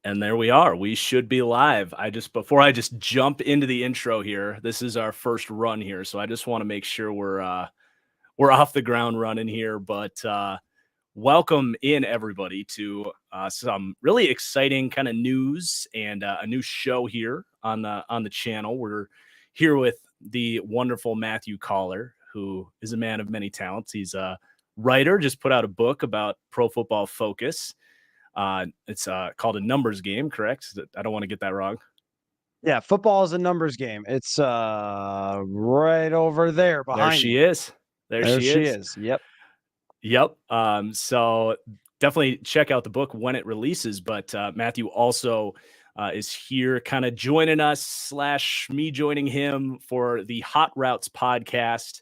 And there we are. We should be live. Before I just jump into the intro here, this is our first run here, so I just want to make sure we're off the ground running here. But welcome in everybody to some really exciting kind of news and a new show here on the channel. We're here with the wonderful Matthew Coller, who is a man of many talents. He's a writer, just put out a book about Pro Football Focus. It's called A Numbers Game, correct? I don't want to get that wrong. Yeah, football is a numbers game. It's right over there behind There she you. is. There she is. Yep. So definitely check out the book when it releases. But Matthew also is here kind of joining us / me joining him for the Hot Routes podcast.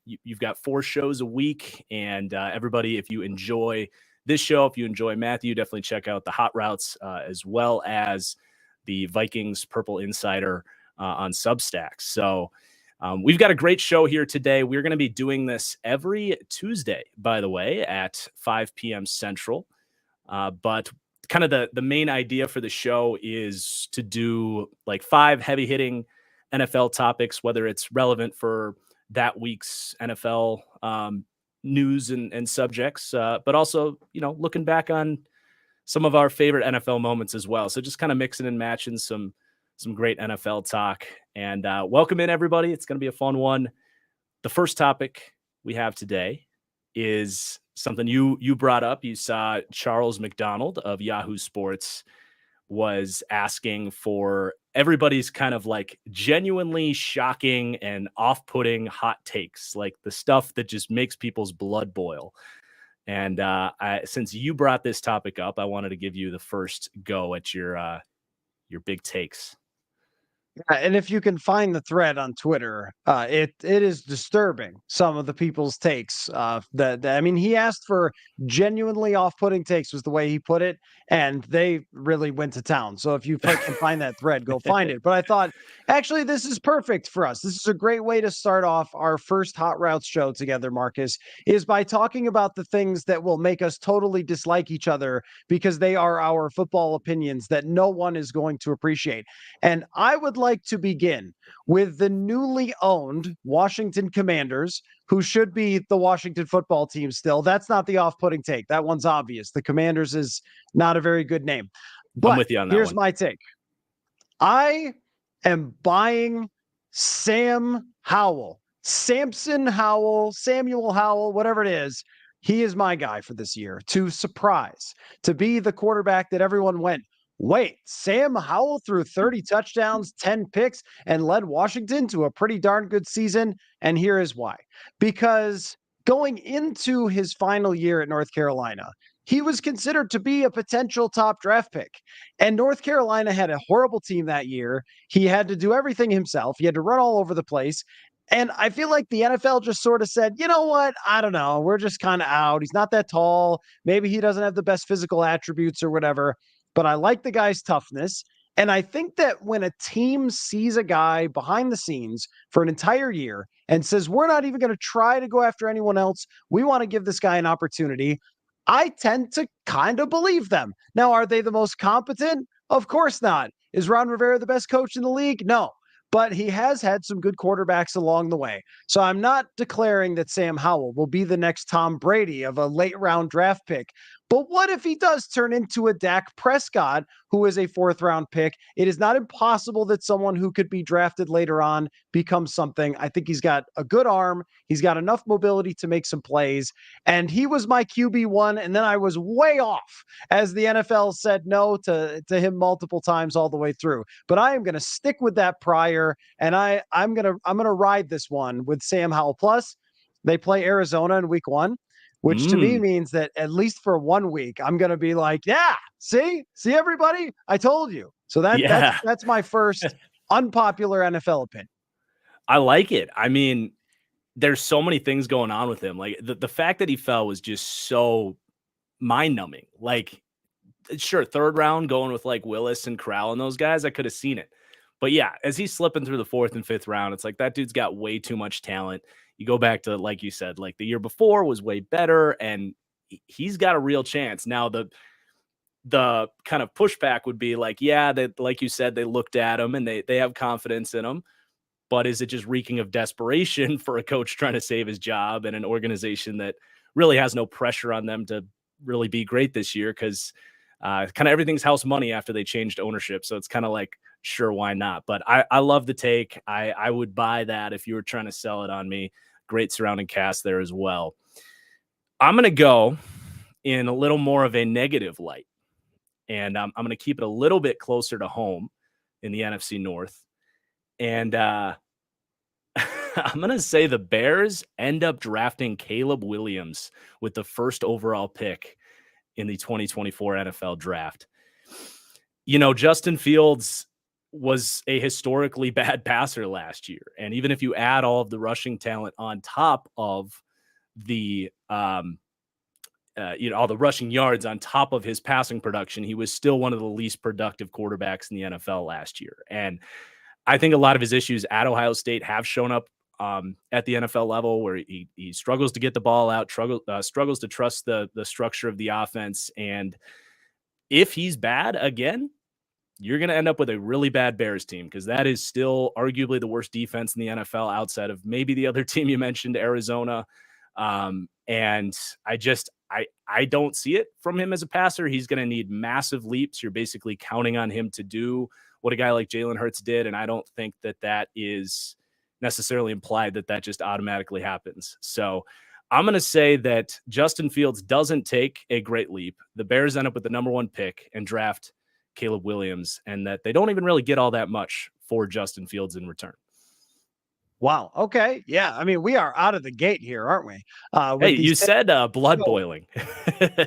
You've got 4 shows a week. And everybody, if you enjoy this show, if you enjoy Matthew, definitely check out the Hot Routes as well as the Vikings Purple Insider on Substack. So we've got a great show here today. We're going to be doing this every Tuesday, by the way, at 5 p.m. Central. But kind of the main idea for the show is to do like 5 heavy-hitting NFL topics, whether it's relevant for that week's NFL news and subjects, but also, looking back on some of our favorite NFL moments as well. So just kind of mixing and matching some great NFL talk. And welcome in, everybody. It's going to be a fun one. The first topic we have today is something you brought up. You saw Charles McDonald of Yahoo Sports was asking for everybody's kind of like genuinely shocking and off-putting hot takes, like the stuff that just makes people's blood boil. And since you brought this topic up, I wanted to give you the first go at your big takes. Yeah, and if you can find the thread on Twitter, it is disturbing, some of the people's takes. He asked for genuinely off-putting takes, was the way he put it, and they really went to town. So if you can find that thread, go find it. But I thought, actually, this is perfect for us. This is a great way to start off our first Hot Routes show together, Marcus, is by talking about the things that will make us totally dislike each other because they are our football opinions that no one is going to appreciate. And I would like to begin with the newly owned Washington Commanders, who should be the Washington football team still. That's not the off-putting take. That one's obvious. The Commanders is not a very good name. But I'm with you on that here's one. my take. I am buying Sam Howell, Samuel Howell, whatever it is. He is my guy for this year to surprise, to be the quarterback that everyone went, wait, Sam Howell threw 30 touchdowns, 10 picks, and led Washington to a pretty darn good season. And here is why. Because going into his final year at North Carolina, he was considered to be a potential top draft pick. And North Carolina had a horrible team that year. He had to do everything himself. He had to run all over the place. And I feel like the NFL just sort of said, you know what? I don't know. We're just kind of out. He's not that tall. Maybe he doesn't have the best physical attributes or whatever. But I like the guy's toughness. And I think that when a team sees a guy behind the scenes for an entire year and says, we're not even going to try to go after anyone else, we want to give this guy an opportunity, I tend to kind of believe them. Now, are they the most competent? Of course not. Is Ron Rivera the best coach in the league? No. But he has had some good quarterbacks along the way. So I'm not declaring that Sam Howell will be the next Tom Brady of a late round draft pick. But what if he does turn into a Dak Prescott, who is a 4th round pick? It is not impossible that someone who could be drafted later on becomes something. I think he's got a good arm. He's got enough mobility to make some plays. And he was my QB1. And then I was way off as the NFL said no to him multiple times all the way through. But I am going to stick with that prior. And I'm going to ride this one with Sam Howell. Plus, they play Arizona in week 1. Which to me means that at least for 1 week, I'm going to be like, yeah, see everybody, I told you. So that's my first unpopular NFL opinion. I like it. I mean, there's so many things going on with him. Like the fact that he fell was just so mind numbing. Like, sure, 3rd round going with like Willis and Corral and those guys, I could have seen it. But yeah, as he's slipping through the 4th and 5th round, it's like that dude's got way too much talent. You go back to, like you said, like the year before was way better, and he's got a real chance. Now, the kind of pushback would be like, yeah, that, like you said, they looked at him and they have confidence in him. But is it just reeking of desperation for a coach trying to save his job and an organization that really has no pressure on them to really be great this year? Because kind of everything's house money after they changed ownership. So it's kind of like, sure, why not? But I love the take. I would buy that if you were trying to sell it on me. Great surrounding cast there as well. I'm going to go in a little more of a negative light. And I'm going to keep it a little bit closer to home in the NFC North. And I'm going to say the Bears end up drafting Caleb Williams with the first overall pick in the 2024 NFL draft. You know, Justin Fields was a historically bad passer last year. And even if you add all of the rushing talent on top of the, all the rushing yards on top of his passing production, he was still one of the least productive quarterbacks in the NFL last year. And I think a lot of his issues at Ohio State have shown up at the NFL level, where he struggles to get the ball out, struggles to trust the structure of the offense. And if he's bad again, you're going to end up with a really bad Bears team, because that is still arguably the worst defense in the NFL outside of maybe the other team you mentioned, Arizona. And I don't see it from him as a passer. He's going to need massive leaps. You're basically counting on him to do what a guy like Jalen Hurts did. And I don't think that is necessarily implied that just automatically happens. So I'm going to say that Justin Fields doesn't take a great leap. The Bears end up with the number 1 pick and draft Caleb Williams, and that they don't even really get all that much for Justin Fields in return. Wow. Okay. Yeah. I mean, we are out of the gate here, aren't we? Hey, you said blood boiling.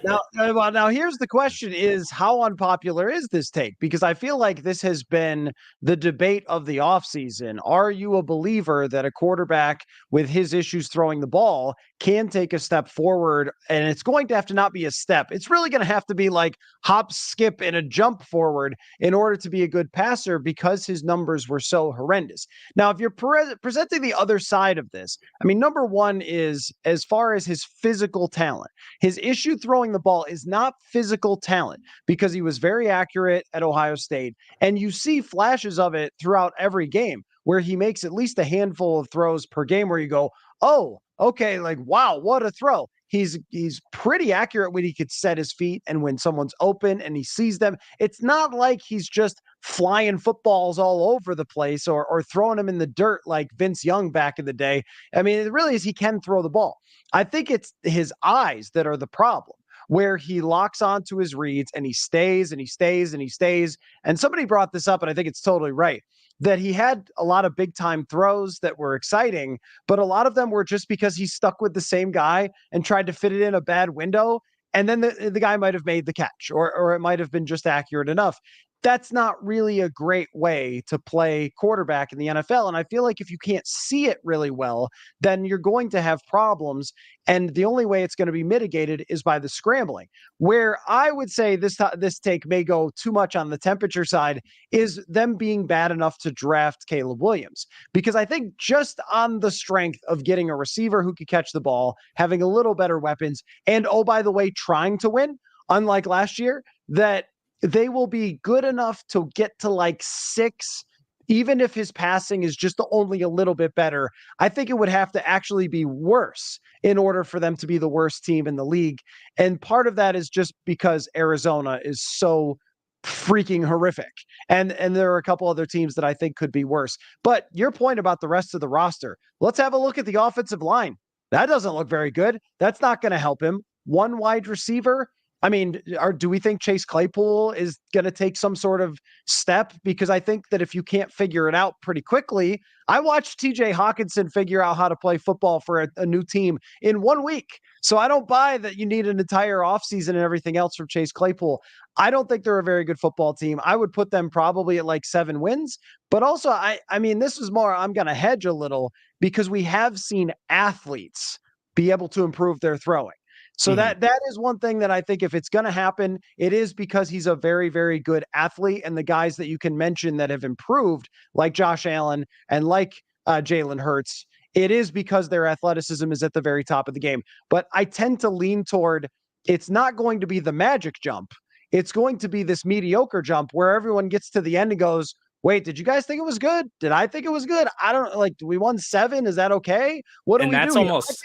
Now here's the question: is how unpopular is this take? Because I feel like this has been the debate of the offseason. Are you a believer that a quarterback with his issues throwing the ball can take a step forward? And it's going to have to not be a step. It's really going to have to be like hop, skip, and a jump forward in order to be a good passer, because his numbers were so horrendous. Now, if you're presenting the other side of this, I mean, number one is, as far as his physical talent, his issue throwing the ball is not physical talent, because he was very accurate at Ohio State. And you see flashes of it throughout every game where he makes at least a handful of throws per game where you go, oh, okay, like, wow, what a throw. He's pretty accurate when he could set his feet and when someone's open and he sees them. It's not like he's just flying footballs all over the place or throwing them in the dirt like Vince Young back in the day. I mean, it really is, he can throw the ball. I think it's his eyes that are the problem, where he locks onto his reads and he stays and he stays and he stays. And somebody brought this up, and I think it's totally right, that he had a lot of big time throws that were exciting, but a lot of them were just because he stuck with the same guy and tried to fit it in a bad window. And then the guy might have made the catch, or it might have been just accurate enough. That's not really a great way to play quarterback in the NFL. And I feel like if you can't see it really well, then you're going to have problems. And the only way it's going to be mitigated is by the scrambling. Where I would say this take may go too much on the temperature side is them being bad enough to draft Caleb Williams. Because I think just on the strength of getting a receiver who could catch the ball, having a little better weapons, and oh, by the way, trying to win, unlike last year, that they will be good enough to get to like 6, even if his passing is just only a little bit better. I think it would have to actually be worse in order for them to be the worst team in the league. And part of that is just because Arizona is so freaking horrific. And there are a couple other teams that I think could be worse. But your point about the rest of the roster, let's have a look at the offensive line. That doesn't look very good. That's not going to help him. One wide receiver. I mean, do we think Chase Claypool is going to take some sort of step? Because I think that if you can't figure it out pretty quickly, I watched TJ Hawkinson figure out how to play football for a new team in 1 week. So I don't buy that you need an entire offseason and everything else from Chase Claypool. I don't think they're a very good football team. I would put them probably at like 7 wins. But also, I mean, this is more, I'm going to hedge a little, because we have seen athletes be able to improve their throwing. So that is one thing that I think, if it's going to happen, it is because he's a very, very good athlete. And the guys that you can mention that have improved, like Josh Allen and like Jalen Hurts, it is because their athleticism is at the very top of the game. But I tend to lean toward, it's not going to be the magic jump. it's going to be this mediocre jump where everyone gets to the end and goes, wait, did you guys think it was good? Did I think it was good? I don't like, we won 7. Is that okay? What do And we that's do here? almost,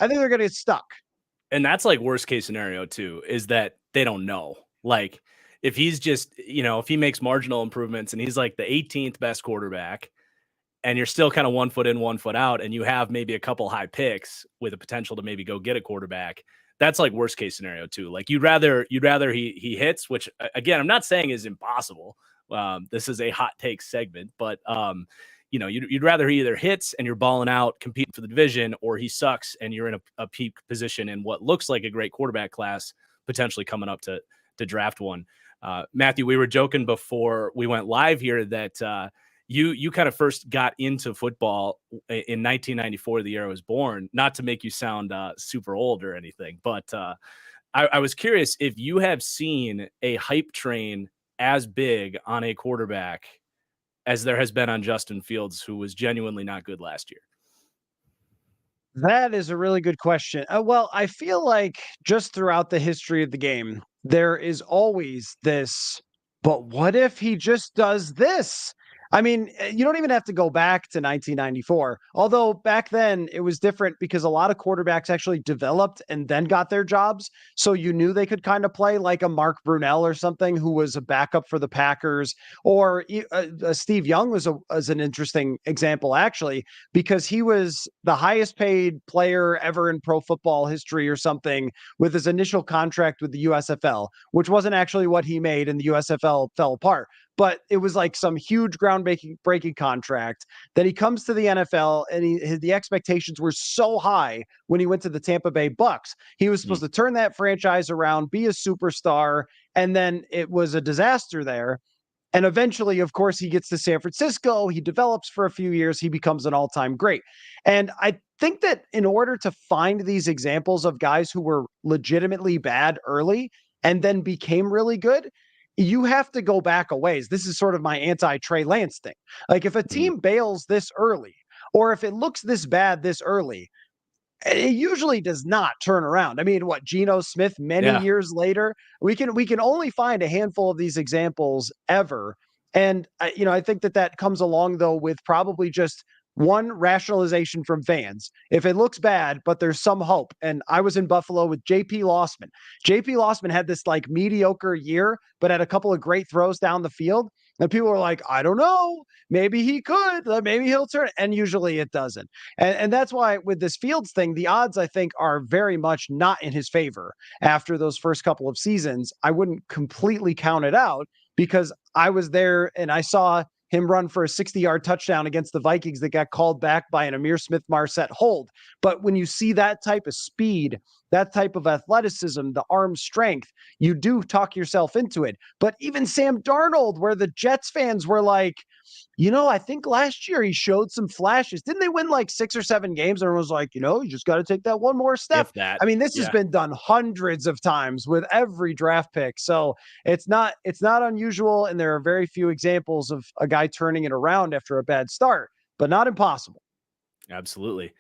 I think they're going to get stuck. and that's like worst case scenario too, is that they don't know. Like if he's just, if he makes marginal improvements and he's like the 18th best quarterback and you're still kind of 1 foot in, 1 foot out, and you have maybe a couple high picks with a potential to maybe go get a quarterback, that's like worst case scenario too. Like you'd rather he hits, which again, I'm not saying is impossible. This is a hot take segment, but you'd rather he either hits and you're balling out, competing for the division, or he sucks and you're in a peak position in what looks like a great quarterback class, potentially coming up to draft one. Matthew, we were joking before we went live here that you kind of first got into football in 1994, the year I was born. Not to make you sound super old or anything, but I was curious if you have seen a hype train as big on a quarterback as there has been on Justin Fields, who was genuinely not good last year. That is a really good question. Well, I feel like just throughout the history of the game, there is always this, but what if he just does this? I mean, you don't even have to go back to 1994. Although back then it was different because a lot of quarterbacks actually developed and then got their jobs. So you knew they could kind of play like a Mark Brunell or something who was a backup for the Packers. Or Steve Young was an interesting example, actually, because he was the highest paid player ever in pro football history or something with his initial contract with the USFL, which wasn't actually what he made, and the USFL fell apart. But it was like some huge groundbreaking contract. Then he comes to the NFL, and the expectations were so high when he went to the Tampa Bay Bucks. He was supposed to turn that franchise around, be a superstar, and then it was a disaster there. And eventually, of course, he gets to San Francisco. He develops for a few years. He becomes an all-time great. And I think that in order to find these examples of guys who were legitimately bad early and then became really good, you have to go back a ways. This is sort of my anti-Trey Lance thing. Like if a team bails this early, or if it looks this bad this early, it usually does not turn around. I mean, what, Geno Smith many years later, we can only find a handful of these examples ever. And I think that comes along though with probably just one rationalization from fans. If it looks bad, but there's some hope. And I was in Buffalo with JP Lossman. JP Lossman had this like mediocre year, but had a couple of great throws down the field. And people are like, I don't know, maybe he could, maybe he'll turn. And usually it doesn't. And that's why with this Fields thing, the odds I think are very much not in his favor after those first couple of seasons. I wouldn't completely count it out because I was there and I saw him run for a 60-yard touchdown against the Vikings that got called back by an Amir Smith-Marset hold. But when you see that type of speed, that type of athleticism, the arm strength, you do talk yourself into it. But even Sam Darnold, where the Jets fans were like, I think last year he showed some flashes. Didn't they win like 6 or 7 games? Everyone was like, you just got to take that one more step. I mean, this has been done hundreds of times with every draft pick. So it's not unusual. And there are very few examples of a guy turning it around after a bad start, but not impossible. Absolutely.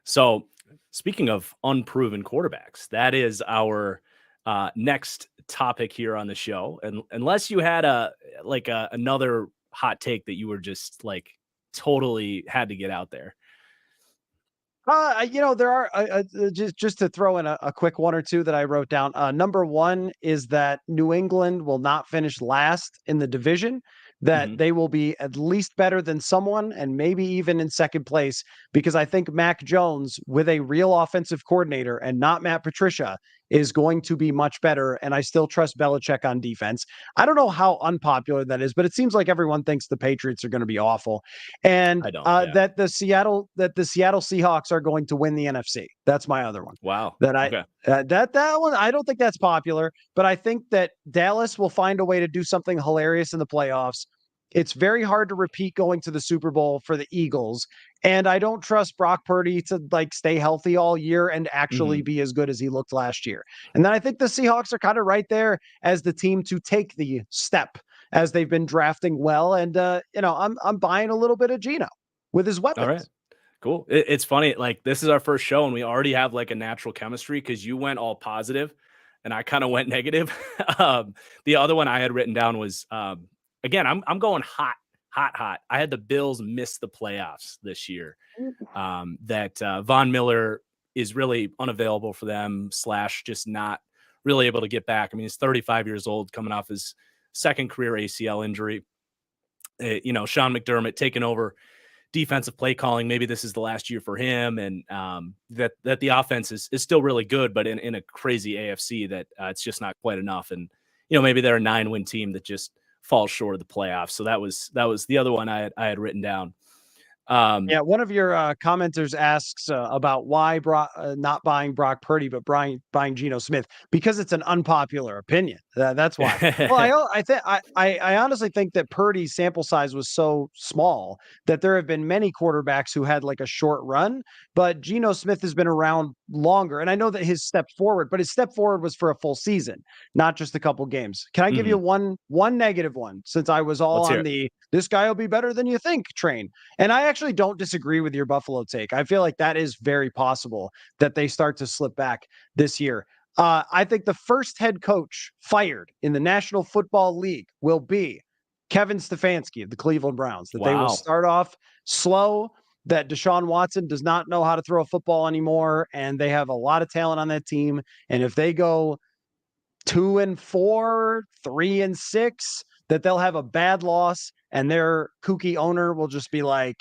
So speaking of unproven quarterbacks, that is our next topic here on the show. And unless you had another hot take that you were just like totally had to get out there. There are just to throw in a quick one or two that I wrote down. Number one is that New England will not finish last in the division, that they will be at least better than someone and maybe even in second place, because I think Mac Jones with a real offensive coordinator and not Matt Patricia is going to be much better. And I still trust Belichick on defense. I don't know how unpopular that is, but it seems like everyone thinks the Patriots are going to be awful. And that the Seattle Seahawks are going to win the NFC. That's my other one. Wow. That one, I don't think that's popular, but I think that Dallas will find a way to do something hilarious in the playoffs. It's very hard to repeat going to the Super Bowl for the Eagles. And I don't trust Brock Purdy to stay healthy all year and actually be as good as he looked last year. And then I think the Seahawks are kind of right there as the team to take the step as they've been drafting well. And, I'm buying a little bit of Geno with his weapons. All right. Cool. It's funny. Like this is our first show and we already have like a natural chemistry because you went all positive and I kind of went negative. The other one I had written down was, again, I'm going hot. I had the Bills miss the playoffs this year. That Von Miller is really unavailable for them, / just not really able to get back. I mean, he's 35 years old, coming off his second career ACL injury. Sean McDermott taking over defensive play calling. Maybe this is the last year for him, and that the offense is still really good, but in a crazy AFC that it's just not quite enough. And maybe they're a 9-win team that just falls short of the playoffs. So that was the other one I had written down. Yeah, one of your commenters asks about why not buying Brock Purdy, but buying Geno Smith, because it's an unpopular opinion. That's why. Well, I honestly think that Purdy's sample size was so small that there have been many quarterbacks who had like a short run, but Geno Smith has been around longer. And I know that his step forward was for a full season, not just a couple games. Can I give you one negative one, since I was all on this guy will be better than you think train? And I actually don't disagree with your Buffalo take. I feel like that is very possible that they start to slip back this year. I think the first head coach fired in the National Football League will be Kevin Stefanski of the Cleveland Browns. That They will start off slow, that Deshaun Watson does not know how to throw a football anymore, and they have a lot of talent on that team. And if they go 2-4, 3-6, that they'll have a bad loss, and their kooky owner will just be like,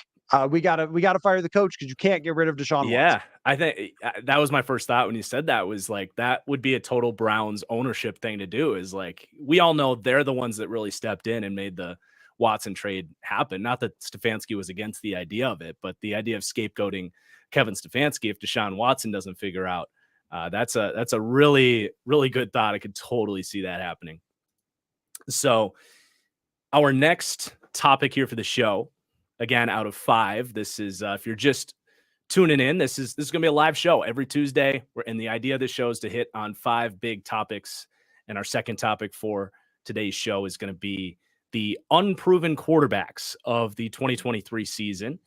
we gotta fire the coach because you can't get rid of Deshaun Watson. I think that was my first thought when you said that, was like, that would be a total Browns ownership thing to do, is like, we all know they're the ones that really stepped in and made the Watson trade happen. Not that Stefanski was against the idea of it, but the idea of scapegoating Kevin Stefanski if Deshaun Watson doesn't figure out, that's a really, really good thought. I could totally see that happening. So our next topic here for the show, again, out of 5, this is, if you're just tuning in, this is going to be a live show every Tuesday. And the idea of this show is to hit on 5 big topics. And our second topic for today's show is going to be the unproven quarterbacks of the 2023 season.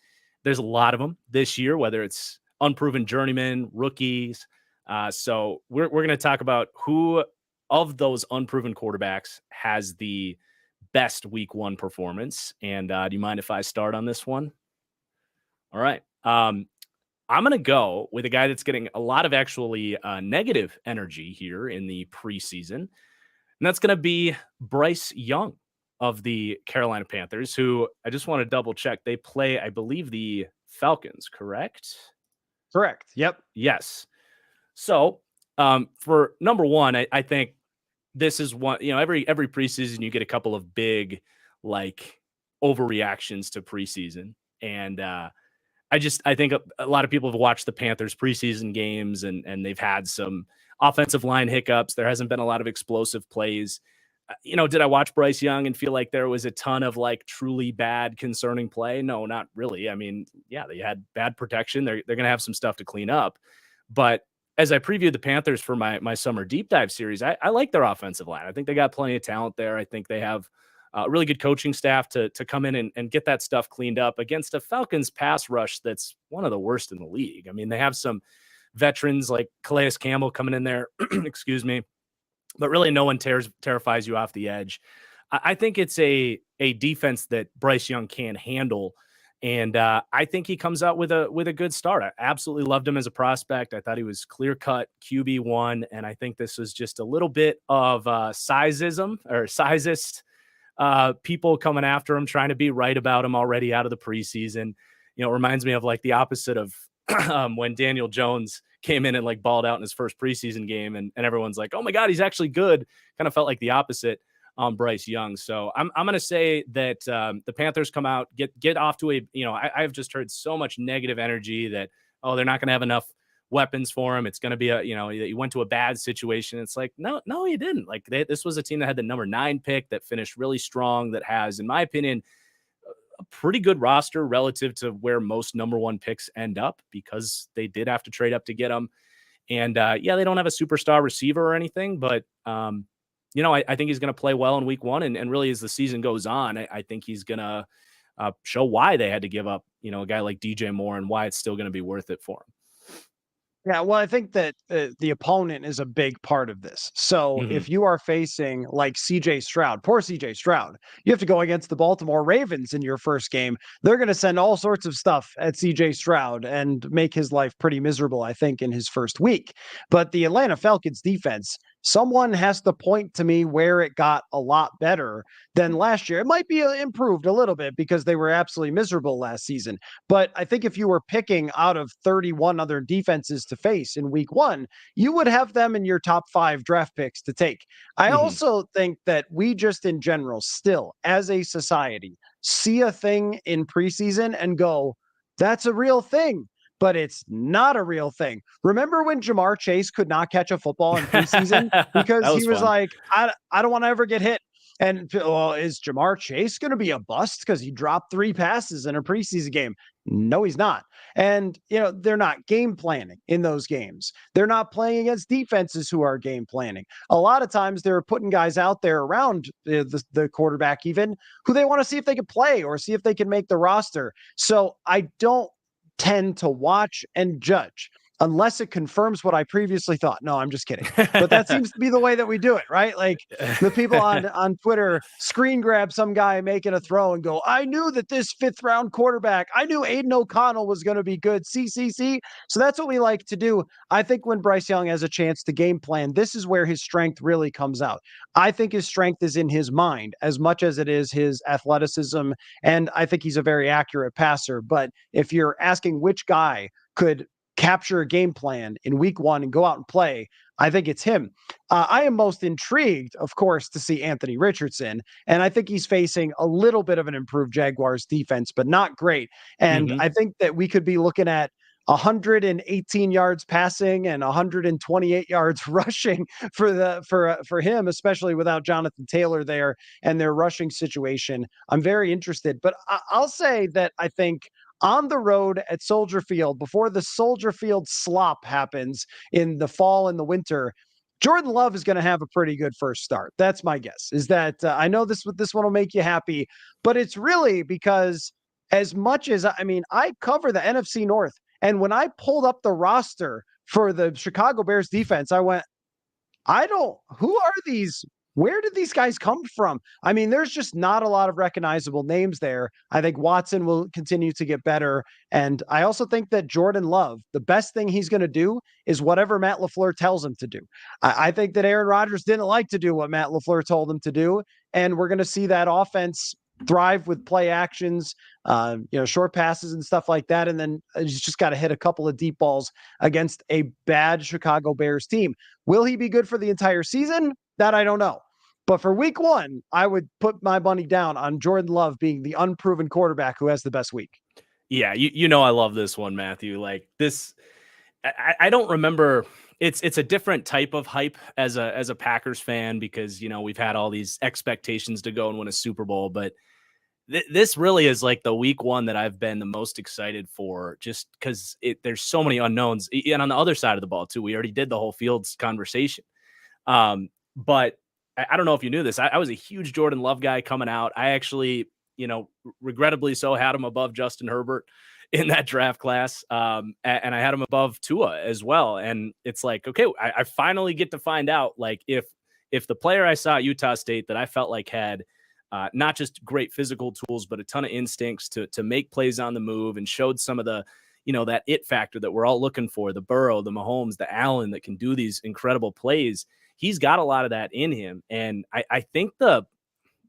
There's a lot of them this year, whether it's unproven journeymen, rookies. So we're going to talk about who of those unproven quarterbacks has the best week 1 performance. And do you mind if I start on this one? All right. I'm going to go with a guy that's getting a lot of actually negative energy here in the preseason. And that's going to be Bryce Young of the Carolina Panthers, who I just want to double check. They play, I believe, the Falcons, correct? Correct. Yep. Yes. So for number one, I think this is one, every preseason you get a couple of big, like, overreactions to preseason. And I think a lot of people have watched the Panthers preseason games and they've had some offensive line hiccups. There hasn't been a lot of explosive plays. Did I watch Bryce Young and feel like there was a ton of like truly bad, concerning play? No, not really. I mean, yeah, they had bad protection. They're going to have some stuff to clean up. But as I previewed the Panthers for my summer deep dive series, I like their offensive line. I think they got plenty of talent there. I think they have a really good coaching staff to come in and get that stuff cleaned up against a Falcons pass rush that's one of the worst in the league. I mean, they have some veterans like Calais Campbell coming in there, excuse me, but really no one terrifies you off the edge. I think it's a defense that Bryce Young can handle. And I think he comes out with a good start. I absolutely loved him as a prospect. I thought he was clear-cut QB1, and I think this was just a little bit of sizeism or sizist people coming after him, trying to be right about him already out of the preseason. It reminds me of like the opposite of when Daniel Jones came in and like balled out in his first preseason game, and everyone's like, oh my God, he's actually good. Kind of felt like the opposite on Bryce Young. So I'm going to say that the Panthers come out, get off to I've just heard so much negative energy that, oh, they're not going to have enough weapons for him. It's going to be you went to a bad situation. It's like, no, you didn't. Like this was a team that had the number 9 pick that finished really strong, that has, in my opinion, a pretty good roster relative to where most number 1 picks end up, because they did have to trade up to get them. And they don't have a superstar receiver or anything, but I think he's going to play well in week 1. And really, as the season goes on, I think he's going to show why they had to give up, a guy like DJ Moore, and why it's still going to be worth it for him. Yeah, well, I think that the opponent is a big part of this. So Mhm. if you are facing like CJ Stroud, poor CJ Stroud, you have to go against the Baltimore Ravens in your first game. They're going to send all sorts of stuff at CJ Stroud and make his life pretty miserable, I think, in his first week. But the Atlanta Falcons defense, someone has to point to me where it got a lot better than last year. It might be improved a little bit because they were absolutely miserable last season. But I think if you were picking out of 31 other defenses to face in week one, you would have them in your top 5 draft picks to take. I Mhm. also think that we just in general, still as a society, see a thing in preseason and go, that's a real thing. But it's not a real thing. Remember when Jamar Chase could not catch a football in preseason That because he was was fun. like, I don't want to ever get hit. And well, is Jamar Chase going to be a bust because he dropped 3 passes in a preseason game? No, he's not. And, they're not game planning in those games. They're not playing against defenses who are game planning. A lot of times they're putting guys out there around the quarterback, even who they want to see if they can play or see if they can make the roster. So I don't tend to watch and judge unless it confirms what I previously thought. No, I'm just kidding. But that seems to be the way that we do it, right? Like the people on Twitter screen grab some guy making a throw and go, I knew that this 5th round quarterback, I knew Aiden O'Connell was going to be good. CCC. So that's what we like to do. I think when Bryce Young has a chance to game plan, this is where his strength really comes out. I think his strength is in his mind as much as it is his athleticism. And I think he's a very accurate passer. But if you're asking which guy could capture a game plan in week one and go out and play, I think it's him. I am most intrigued, of course, to see Anthony Richardson. And I think he's facing a little bit of an improved Jaguars defense, but not great. And Mhm. I think that we could be looking at 118 yards passing and 128 yards rushing for him, especially without Jonathan Taylor there and their rushing situation. I'm very interested, but I'll say that I think on the road at Soldier Field before the Soldier Field slop happens in the fall and the winter, Jordan Love is going to have a pretty good first start. That's my guess. Is that I know this one will make you happy, but it's really because as much as I cover the NFC North, and when I pulled up the roster for the Chicago Bears defense, I went, who are these? Where did these guys come from? I mean, there's just not a lot of recognizable names there. I think Watson will continue to get better. And I also think that Jordan Love, the best thing he's going to do is whatever Matt LaFleur tells him to do. I think that Aaron Rodgers didn't like to do what Matt LaFleur told him to do. And we're going to see that offense thrive with play actions, short passes and stuff like that. And then he's just got to hit a couple of deep balls against a bad Chicago Bears team. Will he be good for the entire season? That I don't know. But for week one, I would put my money down on Jordan Love being the unproven quarterback who has the best week. Yeah, I love this one, Matthew. Like this, I don't remember. It's a different type of hype as a Packers fan because we've had all these expectations to go and win a Super Bowl, but this really is like the week one that I've been the most excited for, just because there's so many unknowns, and on the other side of the ball too. We already did the whole Fields conversation, but I don't know if you knew this. I was a huge Jordan Love guy coming out. I actually, regrettably so, had him above Justin Herbert in that draft class. And I had him above Tua as well. And it's like, okay, I finally get to find out, like, if the player I saw at Utah State that I felt like had not just great physical tools, but a ton of instincts to make plays on the move and showed some of the, that it factor that we're all looking for, the Burrow, the Mahomes, the Allen that can do these incredible plays. He's got a lot of that in him. And I think the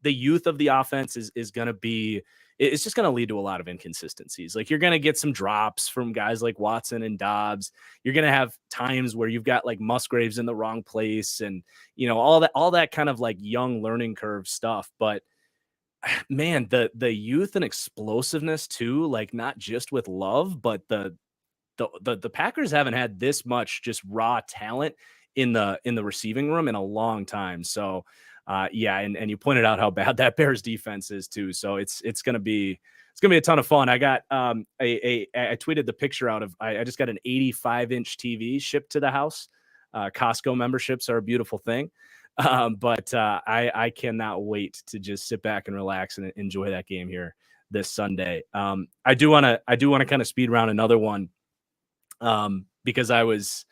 youth of the offense is going to be, it's just going to lead to a lot of inconsistencies. Like you're going to get some drops from guys like Watson and Dobbs. You're going to have times where you've got like Musgraves in the wrong place and, all that kind of like young learning curve stuff. But man, the youth and explosiveness too, like not just with Love, but the Packers haven't had this much just raw talent in the receiving room in a long time. So yeah, and you pointed out how bad that Bears defense is too. So it's gonna be a ton of fun. I got I tweeted the picture out of I just got an 85-inch TV shipped to the house. Costco memberships are a beautiful thing. But I cannot wait to just sit back and relax and enjoy that game here this Sunday. I do want to kind of speed round another one because I was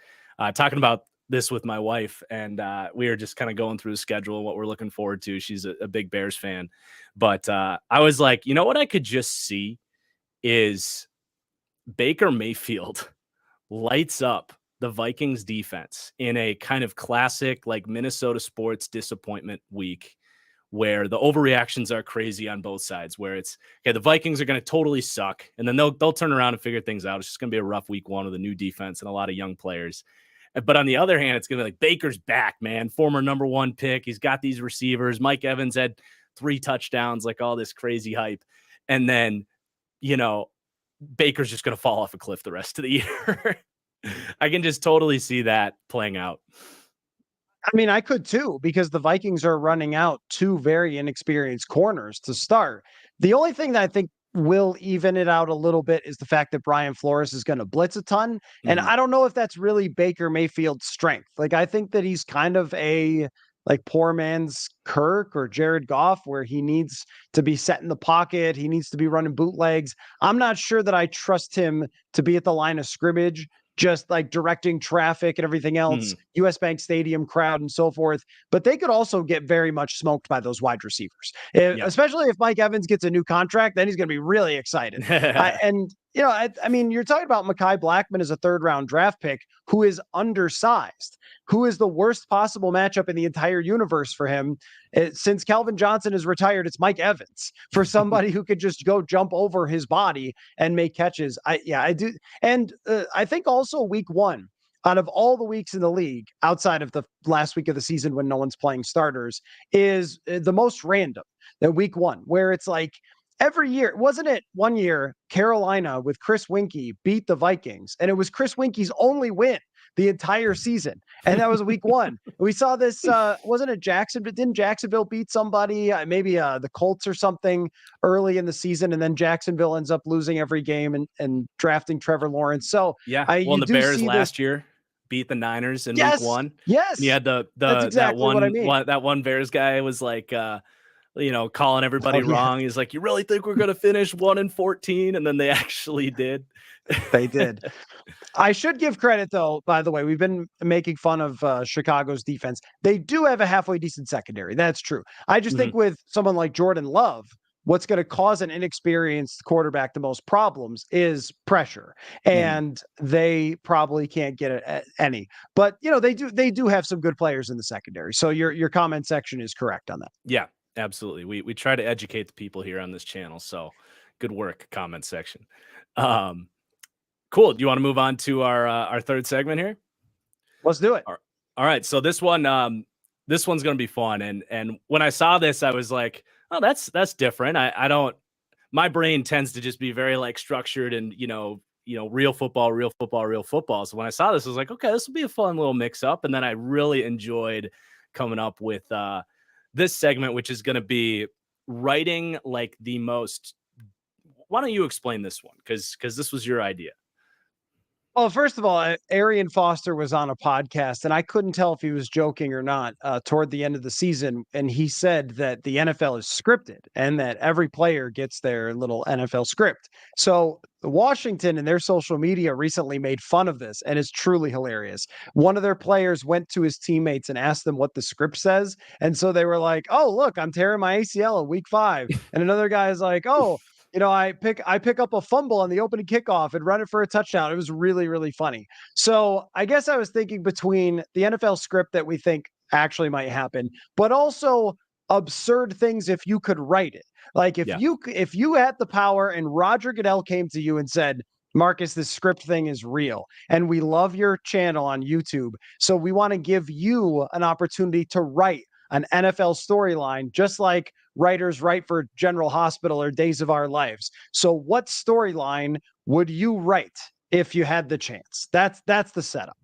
talking about this with my wife, and we were just kind of going through the schedule and what we're looking forward to. She's a big Bears fan, but I was like, you know what I could just see is Baker Mayfield lights up the Vikings defense in a kind of classic like Minnesota sports disappointment week where the overreactions are crazy on both sides, where it's okay, the Vikings are going to totally suck, and then they'll turn around and figure things out. It's just going to be a rough week one with a new defense and a lot of young players. But on the other hand, it's going to be like Baker's back, man. Former number one pick. He's got these receivers. Mike Evans had 3 touchdowns, like all this crazy hype. And then, Baker's just going to fall off a cliff the rest of the year. I can just totally see that playing out. I mean, I could too, because the Vikings are running out 2 very inexperienced corners to start. The only thing that I think will even it out a little bit is the fact that Brian Flores is going to blitz a ton. And I don't know if that's really Baker Mayfield's strength. Like, I think that he's kind of a like poor man's Kirk or Jared Goff, where he needs to be set in the pocket. He needs to be running bootlegs. I'm not sure that I trust him to be at the line of scrimmage, just like directing traffic and everything else, US Bank Stadium crowd and so forth. But they could also get very much smoked by those wide receivers, especially if Mike Evans gets a new contract. Then he's going to be really excited. I mean, you're talking about Mekhi Blackmon as a 3rd-round draft pick who is undersized, who is the worst possible matchup in the entire universe for him. Since Calvin Johnson is retired, it's Mike Evans for somebody who could just go jump over his body and make catches. I do. And I think also week 1, out of all the weeks in the league, outside of the last week of the season when no one's playing starters, is the most random. That week 1, where it's like, every year, wasn't it one year, Carolina with Chris Winkie beat the Vikings, and it was Chris Winkie's only win the entire season. And that was week 1. We saw this, wasn't it Jacksonville? Didn't Jacksonville beat somebody, maybe the Colts or something early in the season, and then Jacksonville ends up losing every game and drafting Trevor Lawrence. So yeah, the Bears last year beat the Niners in week 1. Yes. And you had that's exactly what I mean. That one Bears guy was like, calling everybody wrong. He's like, you really think we're going to finish 1-14? And then they actually did. They did. I should give credit, though, by the way. We've been making fun of Chicago's defense. They do have a halfway decent secondary. That's true. I just think with someone like Jordan Love, what's going to cause an inexperienced quarterback the most problems is pressure. And they probably can't get it at any. But, they do have some good players in the secondary. So your comment section is correct on that. Yeah. Absolutely. We try to educate the people here on this channel. So good work, comment section. Cool. Do you want to move on to our 3rd segment here? Let's do it. All right. So this one's going to be fun. And when I saw this, I was like, oh, that's different. I don't, my brain tends to just be very like structured and, real football. So when I saw this, I was like, okay, this will be a fun little mix up. And then I really enjoyed coming up with, this segment, which is going to be writing like the most. Why don't you explain this one? Because this was your idea. Well, first of all, Arian Foster was on a podcast, and I couldn't tell if he was joking or not toward the end of the season. And he said that the NFL is scripted and that every player gets their little NFL script. So Washington and their social media recently made fun of this, and it's truly hilarious. One of their players went to his teammates and asked them what the script says. And so they were like, oh, look, I'm tearing my ACL in week 5. And another guy is like, oh, I pick up a fumble on the opening kickoff and run it for a touchdown. It was really, really funny. So I guess I was thinking between the NFL script that we think actually might happen, but also absurd things if you could write it. Like if you had the power and Roger Goodell came to you and said, Marcus, this script thing is real, and we love your channel on YouTube, so we want to give you an opportunity to write an NFL storyline, just like writers write for General Hospital or Days of Our Lives. So what storyline would you write if you had the chance? That's the setup.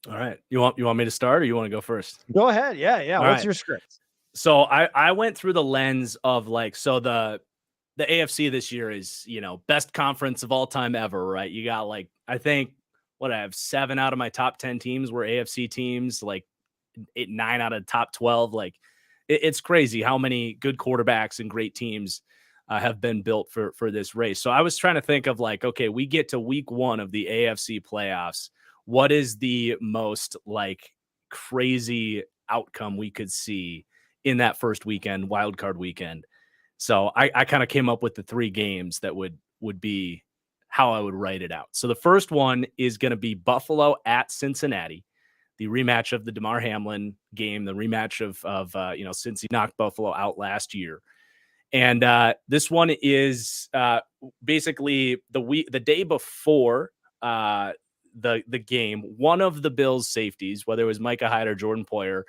All right. You want me to start or you want to go first? Go ahead. Yeah. What's your script? So I went through the lens of like, so the AFC this year is, best conference of all time ever, right? You got like, I think I have 7 out of my top 10 teams were AFC teams, like 9 out of top 12. Like it's crazy how many good quarterbacks and great teams have been built for this race. So I was trying to think of like, okay, we get to week 1 of the AFC playoffs. What is the most like crazy outcome we could see in that first weekend, wild card weekend? So I kind of came up with the 3 games that would be how I would write it out. So the first one is going to be Buffalo at Cincinnati, the rematch of the Damar Hamlin game, the rematch of Cincy knocked Buffalo out last year. And this one is basically the day before the game. One of the Bills' safeties, whether it was Micah Hyde or Jordan Poyer,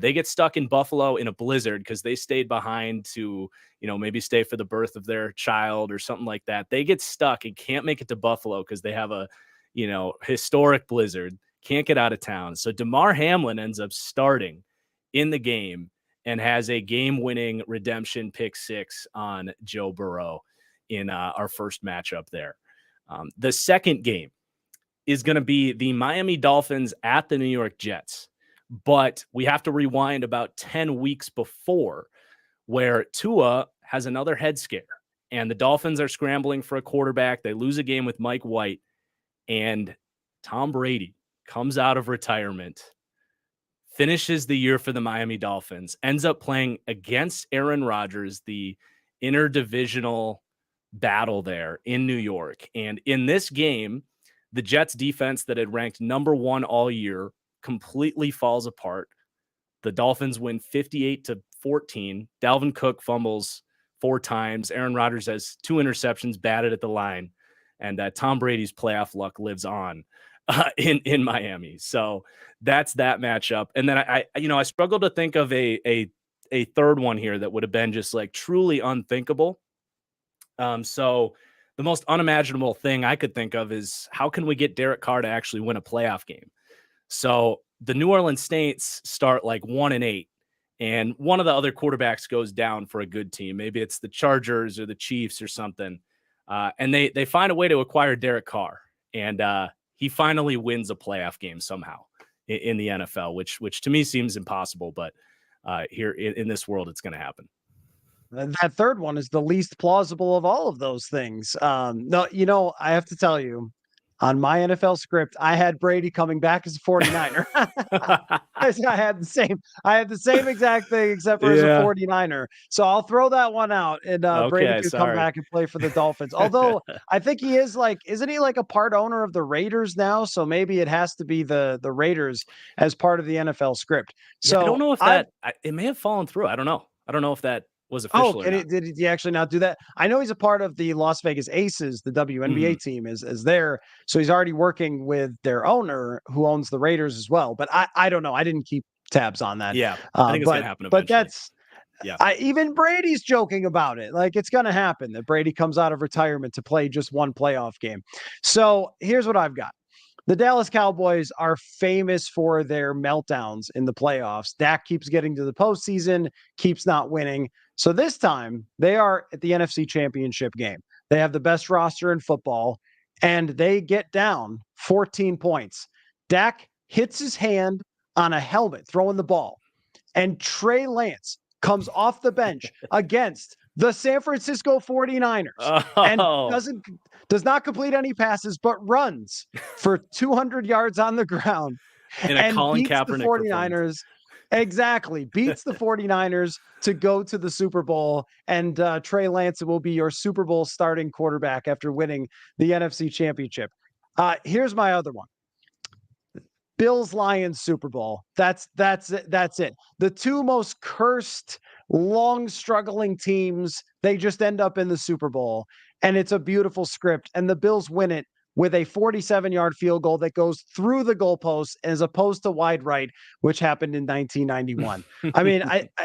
they get stuck in Buffalo in a blizzard because they stayed behind to, maybe stay for the birth of their child or something like that. They get stuck and can't make it to Buffalo because they have a, historic blizzard, can't get out of town. So Damar Hamlin ends up starting in the game and has a game-winning redemption pick 6 on Joe Burrow in our first matchup there. The second game is going to be the Miami Dolphins at the New York Jets. But we have to rewind about 10 weeks before, where Tua has another head scare and the Dolphins are scrambling for a quarterback. They lose a game with Mike White, and Tom Brady comes out of retirement, finishes the year for the Miami Dolphins, ends up playing against Aaron Rodgers, the interdivisional battle there in New York. And in this game, the Jets defense that had ranked number 1 all year completely falls apart. The Dolphins win 58-14. Dalvin Cook fumbles 4 times. Aaron Rodgers has 2 interceptions, batted at the line, and Tom Brady's playoff luck lives on in Miami. So that's that matchup. And then I struggled to think of a third one here that would have been just like truly unthinkable. So the most unimaginable thing I could think of is, how can we get Derek Carr to actually win a playoff game? So the New Orleans Saints start like 1-8, and one of the other quarterbacks goes down for a good team. Maybe it's the Chargers or the Chiefs or something. And they find a way to acquire Derek Carr, and he finally wins a playoff game somehow in the NFL, which to me seems impossible, but here in this world, it's going to happen. That third one is the least plausible of all of those things. No, I have to tell you, on my NFL script, I had Brady coming back as a 49er. I had the same exact thing, except for as a 49er. So I'll throw that one out, and Brady could come back and play for the Dolphins. Although I think he is isn't he like a part owner of the Raiders now? So maybe it has to be the Raiders as part of the NFL script. So I don't know if it may have fallen through. I don't know. I don't know if that was official or not. Did he actually not do that? I know he's a part of the Las Vegas Aces, the WNBA team is there. So he's already working with their owner who owns the Raiders as well. But I don't know. I didn't keep tabs on that. Yeah, I think it's going to happen eventually. But that's, even Brady's joking about it. Like, it's going to happen that Brady comes out of retirement to play just one playoff game. So here's what I've got. The Dallas Cowboys are famous for their meltdowns in the playoffs. Dak keeps getting to the postseason, keeps not winning. So this time they are at the NFC Championship game. They have the best roster in football, and they get down 14 points. Dak hits his hand on a helmet throwing the ball, and Trey Lance comes off the bench against the San Francisco 49ers and does not complete any passes, but runs for 200 yards on the ground and beats the 49ers. Exactly. Beats the 49ers to go to the Super Bowl. And Trey Lance will be your Super Bowl starting quarterback after winning the NFC Championship. Here's my other one. Bills-Lions Super Bowl. That's it. The 2 most cursed, long struggling teams, they just end up in the Super Bowl. And it's a beautiful script. And the Bills win it with a 47-yard field goal that goes through the goalpost as opposed to wide right, which happened in 1991. I mean,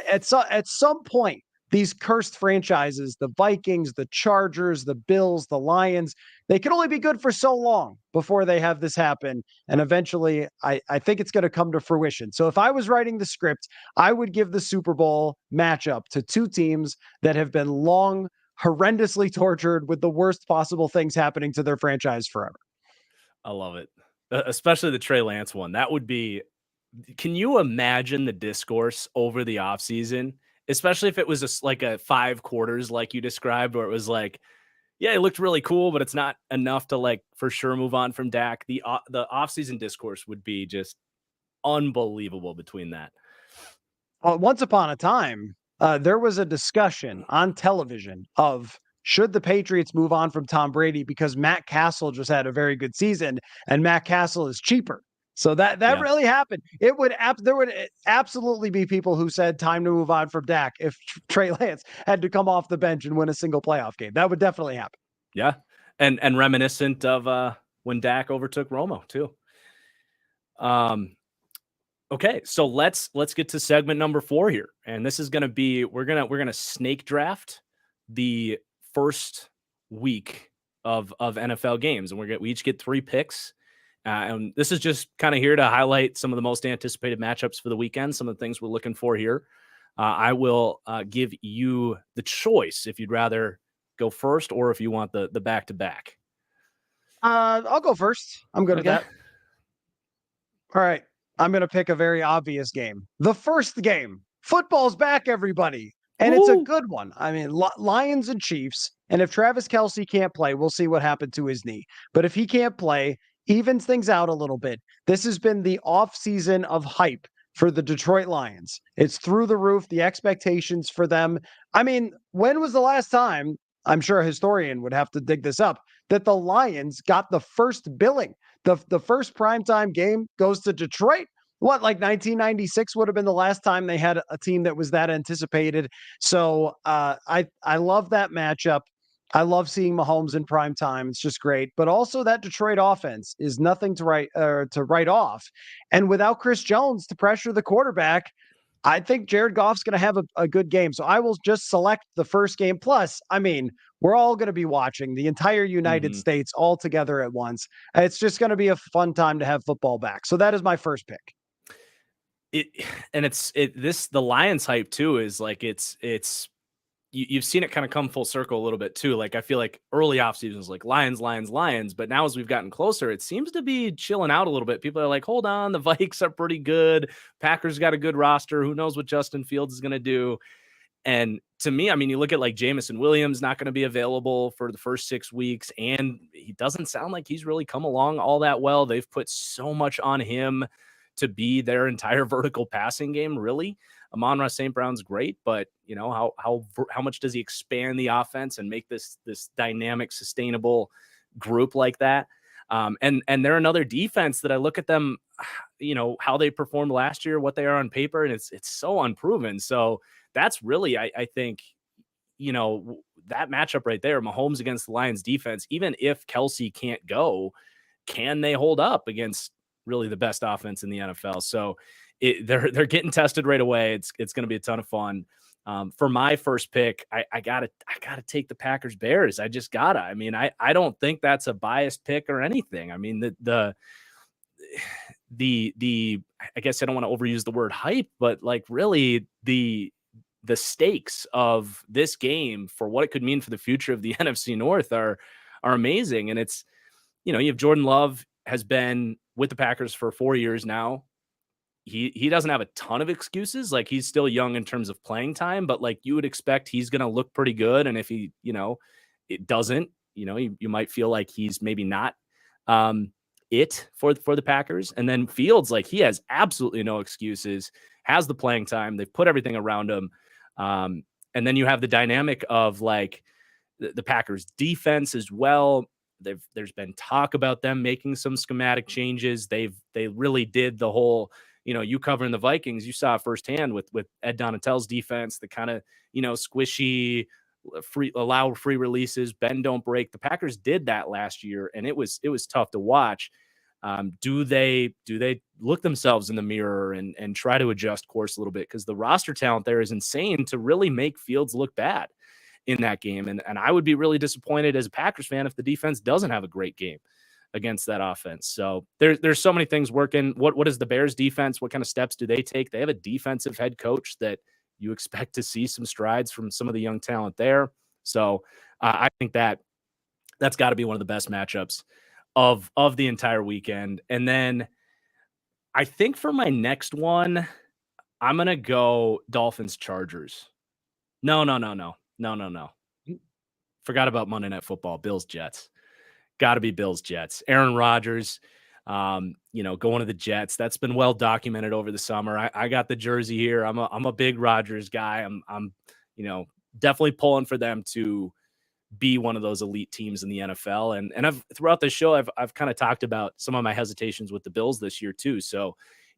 at some point, these cursed franchises, the Vikings, the Chargers, the Bills, the Lions, they can only be good for so long before they have this happen. And eventually, I think it's going to come to fruition. So if I was writing the script, I would give the Super Bowl matchup to 2 teams that have been long, horrendously tortured with the worst possible things happening to their franchise forever. I love it. Especially the Trey Lance one. That would be, can you imagine the discourse over the offseason, especially if it was like a 5 quarters like you described, where it was like, yeah, it looked really cool, but it's not enough to like for sure move on from Dak. The offseason discourse would be just unbelievable between that. Once upon a time, there was a discussion on television of should the Patriots move on from Tom Brady because Matt Castle just had a very good season and Matt Castle is cheaper. So that Yeah. really happened. There would absolutely be people who said time to move on from Dak if Trey Lance had to come off the bench and win a single playoff game. That would definitely happen. Yeah. And reminiscent of when Dak overtook Romo too. Okay, so let's get to segment number 4 here. And this is going to be we're going to snake draft the first week of NFL games, and we each get 3 picks. And this is just kind of here to highlight some of the most anticipated matchups for the weekend, some of the things we're looking for here. I will give you the choice if you'd rather go first or if you want the back-to-back. I'll go first. I'm good at that. All right. I'm going to pick a very obvious game. The first game. Football's back, everybody. And it's a good one. I mean, Lions and Chiefs. And if Travis Kelce can't play, we'll see what happened to his knee. But if he can't play, evens things out a little bit. This has been the offseason of hype for the Detroit Lions. It's through the roof, the expectations for them. I mean, when was the last time, I'm sure a historian would have to dig this up, that the Lions got the first billing? The first primetime game goes to Detroit. What, like 1996 would have been the last time they had a team that was that anticipated. So I love that matchup. I love seeing Mahomes in prime time. It's just great. But also that Detroit offense is nothing to write off. And without Chris Jones to pressure the quarterback, I think Jared Goff's going to have a good game. So I will just select the first game. Plus, I mean, we're all going to be watching the entire United States all together at once. It's just going to be a fun time to have football back. So that is my first pick. The Lions hype too is like you've seen it kind of come full circle a little bit too. Like I feel like early off seasons like Lions, but now as we've gotten closer, it seems to be chilling out a little bit. People are like, hold on, the Vikes are pretty good. Packers got a good roster. Who knows what Justin Fields is going to do? And to me, I mean, you look at like Jameson Williams not going to be available for the first 6 weeks, and he doesn't sound like he's really come along all that well. They've put so much on him to be their entire vertical passing game, really. Amon-Ra St. Brown's great, but you know, how much does he expand the offense and make this dynamic, sustainable group like that? And they're another defense that I look at them, you know, how they performed last year, what they are on paper, and it's so unproven. So that's really, I think, you know, that matchup right there, Mahomes against the Lions defense, even if Kelce can't go, can they hold up against really the best offense in the NFL? So they're getting tested right away. It's going to be a ton of fun. For my first pick, I gotta take the Packers Bears. I just gotta. I mean, I don't think that's a biased pick or anything. I mean, the I guess I don't want to overuse the word hype, but like really the stakes of this game for what it could mean for the future of the NFC North are amazing. And it's, you know, you have Jordan Love has been with the Packers for 4 years now. He doesn't have a ton of excuses. Like he's still young in terms of playing time, but like you would expect he's going to look pretty good. And if he, you know, it doesn't, you know, you might feel like he's maybe not it for the Packers. And then Fields, like he has absolutely no excuses, has the playing time. They've put everything around him. And then you have the dynamic of like the Packers defense as well. There's been talk about them making some schematic changes. They really did the whole, you know, you covering the Vikings, you saw firsthand with Ed Donatell's defense, the kind of, you know, squishy, allow free releases, bend don't break. The Packers did that last year, and it was tough to watch. Do they look themselves in the mirror and try to adjust course a little bit? Because the roster talent there is insane to really make Fields look bad in that game. And I would be really disappointed as a Packers fan if the defense doesn't have a great game against that offense. So there's so many things working. What is the Bears defense? What kind of steps do they take? They have a defensive head coach that you expect to see some strides from some of the young talent there. So I think that's got to be one of the best matchups of the entire weekend. And then I think for my next one, I'm going to go Dolphins Chargers. No. Forgot about Monday Night Football. Bills Jets. Got to be Bills Jets. Aaron Rodgers, going to the Jets. That's been well documented over the summer. I got the jersey here. I'm a big Rodgers guy. I'm definitely pulling for them to be one of those elite teams in the NFL. And I've throughout the show, I've kind of talked about some of my hesitations with the Bills this year too. So,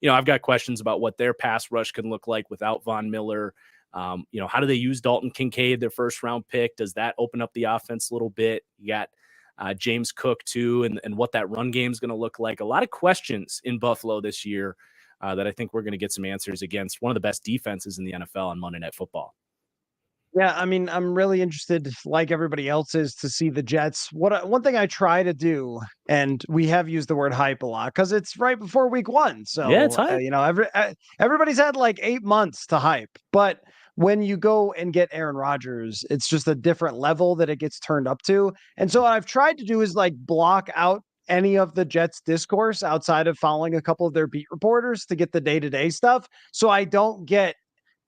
I've got questions about what their pass rush can look like without Von Miller. How do they use Dalton Kincaid, their first round pick? Does that open up the offense a little bit? You got James Cook too, and what that run game is going to look like. A lot of questions in Buffalo this year that I think we're going to get some answers against one of the best defenses in the NFL on Monday Night Football. Yeah, I mean, I'm really interested, like everybody else is, to see the Jets. One thing I try to do, and we have used the word hype a lot because it's right before week 1. So yeah, it's hype. Everybody's had like 8 months to hype, but when you go and get Aaron Rodgers, it's just a different level that it gets turned up to. And so what I've tried to do is like block out any of the Jets discourse outside of following a couple of their beat reporters to get the day-to-day stuff, so I don't get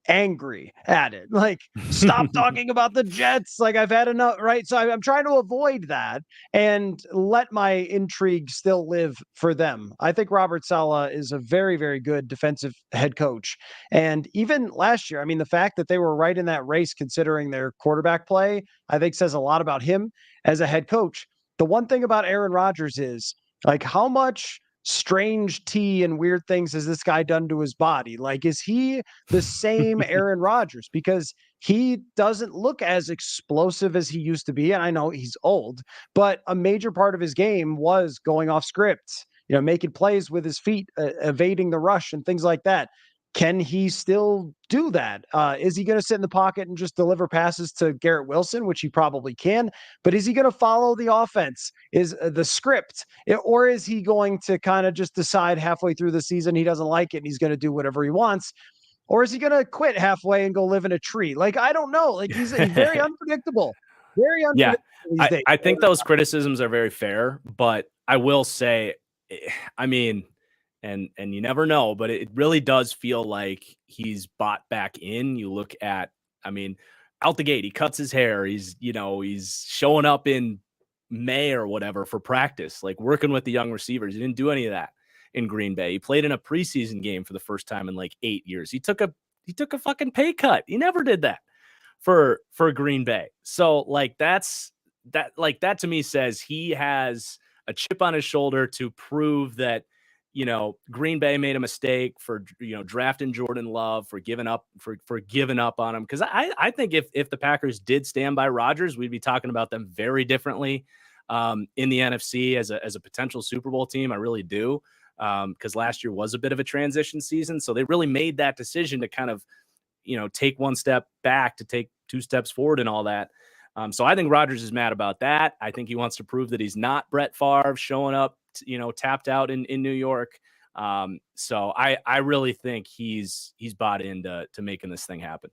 angry at it. Like, stop talking about the Jets. Like, I've had enough, right? So I'm trying to avoid that and let my intrigue still live for them. I think Robert Saleh is a very, very good defensive head coach. And even last year, I mean, the fact that they were right in that race, considering their quarterback play, I think says a lot about him as a head coach. The one thing about Aaron Rodgers is, like, how much strange tea and weird things has this guy done to his body? Like, is he the same Aaron Rodgers? Because he doesn't look as explosive as he used to be. And I know he's old, but a major part of his game was going off script, making plays with his feet, evading the rush and things like that. Can he still do that? Is he going to sit in the pocket and just deliver passes to Garrett Wilson, which he probably can? But is he going to follow the offense? Is the script? Or is he going to kind of just decide halfway through the season he doesn't like it and he's going to do whatever he wants? Or is he going to quit halfway and go live in a tree? Like, I don't know. Like, he's very unpredictable. Very unpredictable these days. I think those criticisms are very fair, but I will say, I mean, and you never know, but it really does feel like he's bought back in. You look at, out the gate, he cuts his hair. He's showing up in May or whatever for practice, like working with the young receivers. He didn't do any of that in Green Bay. He played in a preseason game for the first time in like 8 years. He took a fucking pay cut. He never did that for Green Bay. So like that to me says he has a chip on his shoulder to prove that, Green Bay made a mistake for, drafting Jordan Love, for giving up on him. Because I think if the Packers did stand by Rodgers, we'd be talking about them very differently in the NFC as a potential Super Bowl team. I really do. Because last year was a bit of a transition season. So they really made that decision to kind of, take one step back to take 2 steps forward and all that. So I think Rodgers is mad about that. I think he wants to prove that he's not Brett Favre showing up, tapped out in New York. So I really think he's bought into making this thing happen.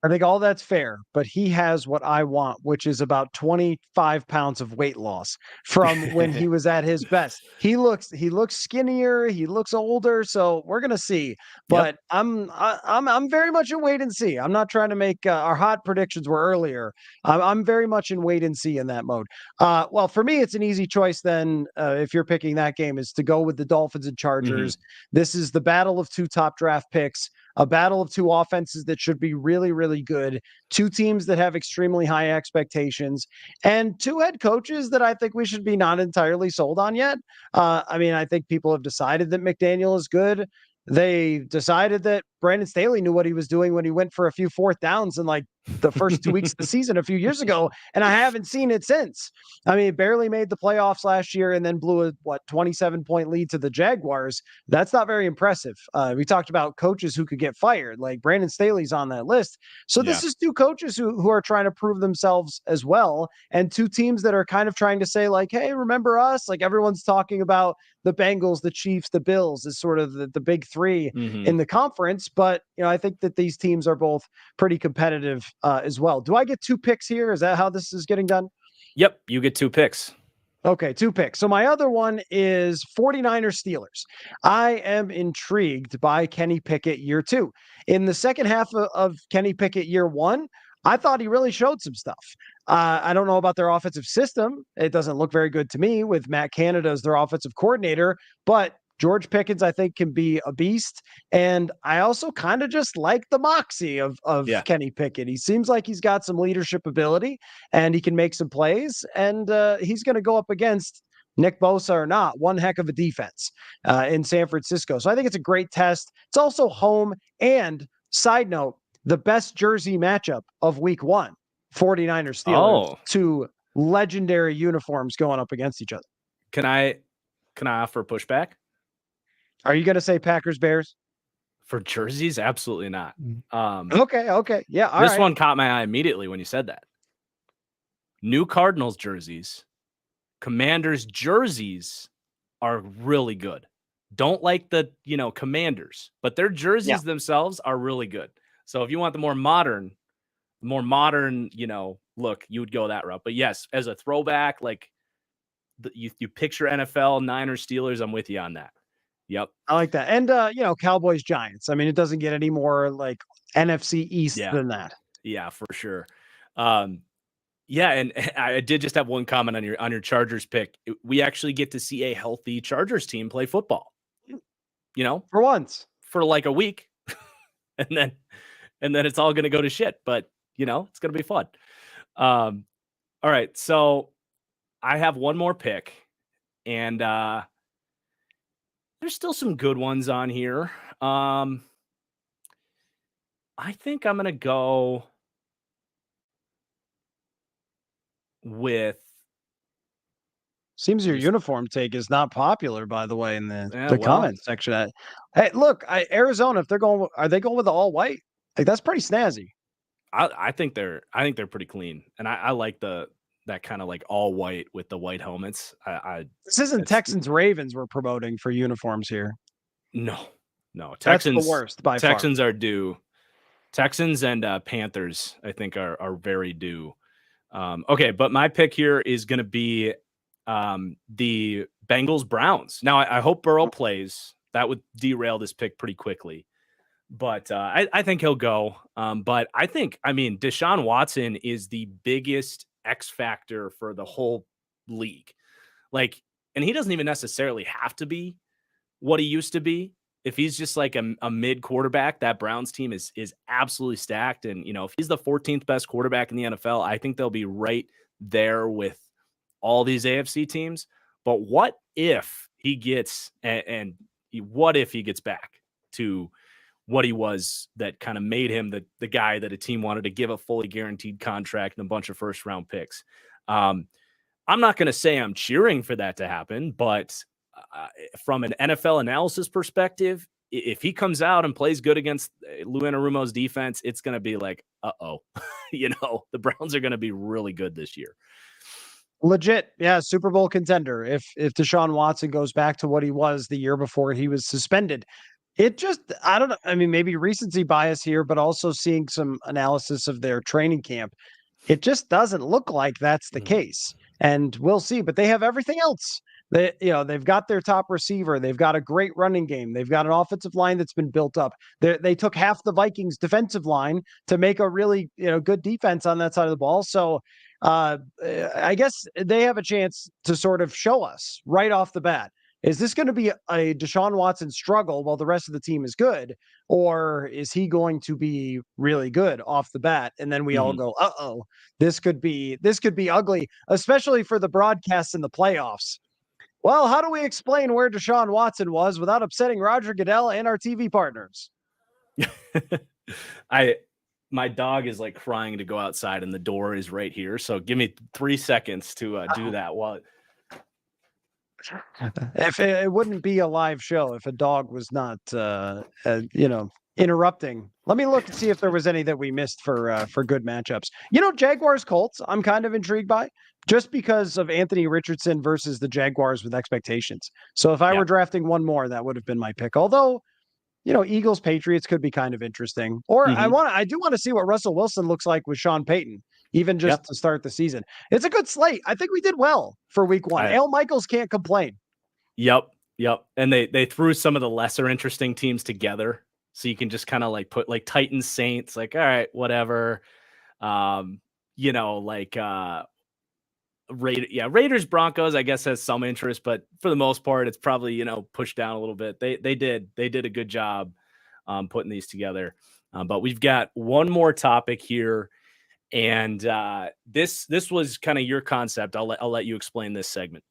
I think all that's fair, but he has what I want, which is about 25 pounds of weight loss from when he was at his best. He looks skinnier, he looks older, so we're gonna see. But yep. I'm very much in wait and see. I'm not trying to make our hot predictions were earlier. I'm very much in wait and see in that mode. Well, for me, it's an easy choice then. If you're picking that game, is to go with the Dolphins and Chargers. Mm-hmm. This is the battle of 2 top draft picks. A battle of 2 offenses that should be really, really good. 2 teams that have extremely high expectations, and 2 head coaches that I think we should be not entirely sold on yet. I think people have decided that McDaniel is good. They decided that Brandon Staley knew what he was doing when he went for a few 4th downs in like the first 2 weeks of the season a few years ago. And I haven't seen it since. Barely made the playoffs last year and then blew a 27-point lead to the Jaguars. That's not very impressive. We talked about coaches who could get fired, like Brandon Staley's on that list. So this is 2 coaches who are trying to prove themselves as well. And 2 teams that are kind of trying to say like, hey, remember us? Like everyone's talking about the Bengals, the Chiefs, the Bills is sort of the big 3 in the conference. But, I think that these teams are both pretty competitive as well. Do I get 2 picks here? Is that how this is getting done? Yep. You get 2 picks. Okay, 2 picks. So my other one is 49ers Steelers. I am intrigued by Kenny Pickett year 2. In the second half of Kenny Pickett year 1, I thought he really showed some stuff. I don't know about their offensive system. It doesn't look very good to me with Matt Canada as their offensive coordinator, but George Pickens, I think, can be a beast. And I also kind of just like the moxie of Kenny Pickett. He seems like he's got some leadership ability and he can make some plays. And he's going to go up against Nick Bosa or not, one heck of a defense in San Francisco. So I think it's a great test. It's also home. And side note, the best jersey matchup of week 1, 49ers Steelers, 2 legendary uniforms going up against each other. Can I offer pushback? Are you going to say Packers Bears? For jerseys? Absolutely not. Okay. Yeah. This one caught my eye immediately when you said that. New Cardinals jerseys, Commanders jerseys are really good. Don't like the, Commanders, but their jerseys themselves are really good. So if you want the more modern, look, you would go that route. But yes, as a throwback, like you picture NFL, Niners, Steelers, I'm with you on that. Yep. I like that. And, Cowboys, Giants. I mean, it doesn't get any more like NFC East than that. Yeah, for sure. Yeah, and I did just have one comment on your Chargers pick. We actually get to see a healthy Chargers team play football. For once. For like a week. and then it's all going to go to shit, but it's going to be fun. All right, so I have one more pick, and there's still some good ones on here. I think I'm going to go with. Seems your uniform take is not popular, by the way, in the comments section. Hey, look, Arizona, if are they going with the all white? Like that's pretty snazzy. I think they're pretty clean, and I like that kind of like all white with the white helmets. This isn't Texans Ravens we're promoting for uniforms here. No, Texans. That's the worst by Texans far. are due. Texans and Panthers, I think, are very due. Okay, but my pick here is going to be the Bengals Browns. Now, I hope Burrow plays. That would derail this pick pretty quickly. But I think he'll go. But Deshaun Watson is the biggest X factor for the whole league. Like, and he doesn't even necessarily have to be what he used to be. If he's just like a mid quarterback, that Browns team is absolutely stacked. And, if he's the 14th best quarterback in the NFL, I think they'll be right there with all these AFC teams. But what if he gets what if he gets back to what he was that kind of made him the guy that a team wanted to give a fully guaranteed contract and a bunch of first round picks? I'm not going to say I'm cheering for that to happen, but from an NFL analysis perspective, if he comes out and plays good against Lou Anarumo's defense, it's going to be like, the Browns are going to be really good this year. Legit. Yeah. Super Bowl contender. If Deshaun Watson goes back to what he was the year before he was suspended, it just, I don't know. I mean, maybe recency bias here, but also seeing some analysis of their training camp, it just doesn't look like that's the case. And we'll see, but they have everything else. They've got their top receiver. They've got a great running game. They've got an offensive line that's been built up. They took half the Vikings defensive line to make a really, good defense on that side of the ball. So I guess they have a chance to sort of show us right off the bat. Is this going to be a Deshaun Watson struggle while the rest of the team is good? Or is he going to be really good off the bat? And then we all go, this could be ugly, especially for the broadcasts in the playoffs. Well, how do we explain where Deshaun Watson was without upsetting Roger Goodell and our TV partners? My dog is like crying to go outside and the door is right here. So give me 3 seconds to do that. Well, if it wouldn't be a live show if a dog was not, interrupting. Let me look and see if there was any that we missed for good matchups. Jaguars Colts, I'm kind of intrigued by just because of Anthony Richardson versus the Jaguars with expectations. So if I were drafting one more, that would have been my pick. Although, Eagles Patriots could be kind of interesting. Or I do want to see what Russell Wilson looks like with Sean Payton. even just to start the season. It's a good slate. I think we did well for week 1. Al Michaels can't complain. Yep. And they threw some of the lesser interesting teams together. So you can just kind of like put like Titans, Saints, like, all right, whatever. Raiders, Broncos, I guess has some interest, but for the most part, it's probably, pushed down a little bit. They did a good job putting these together. But we've got one more topic here. And this was kind of your concept. I'll let you explain this segment.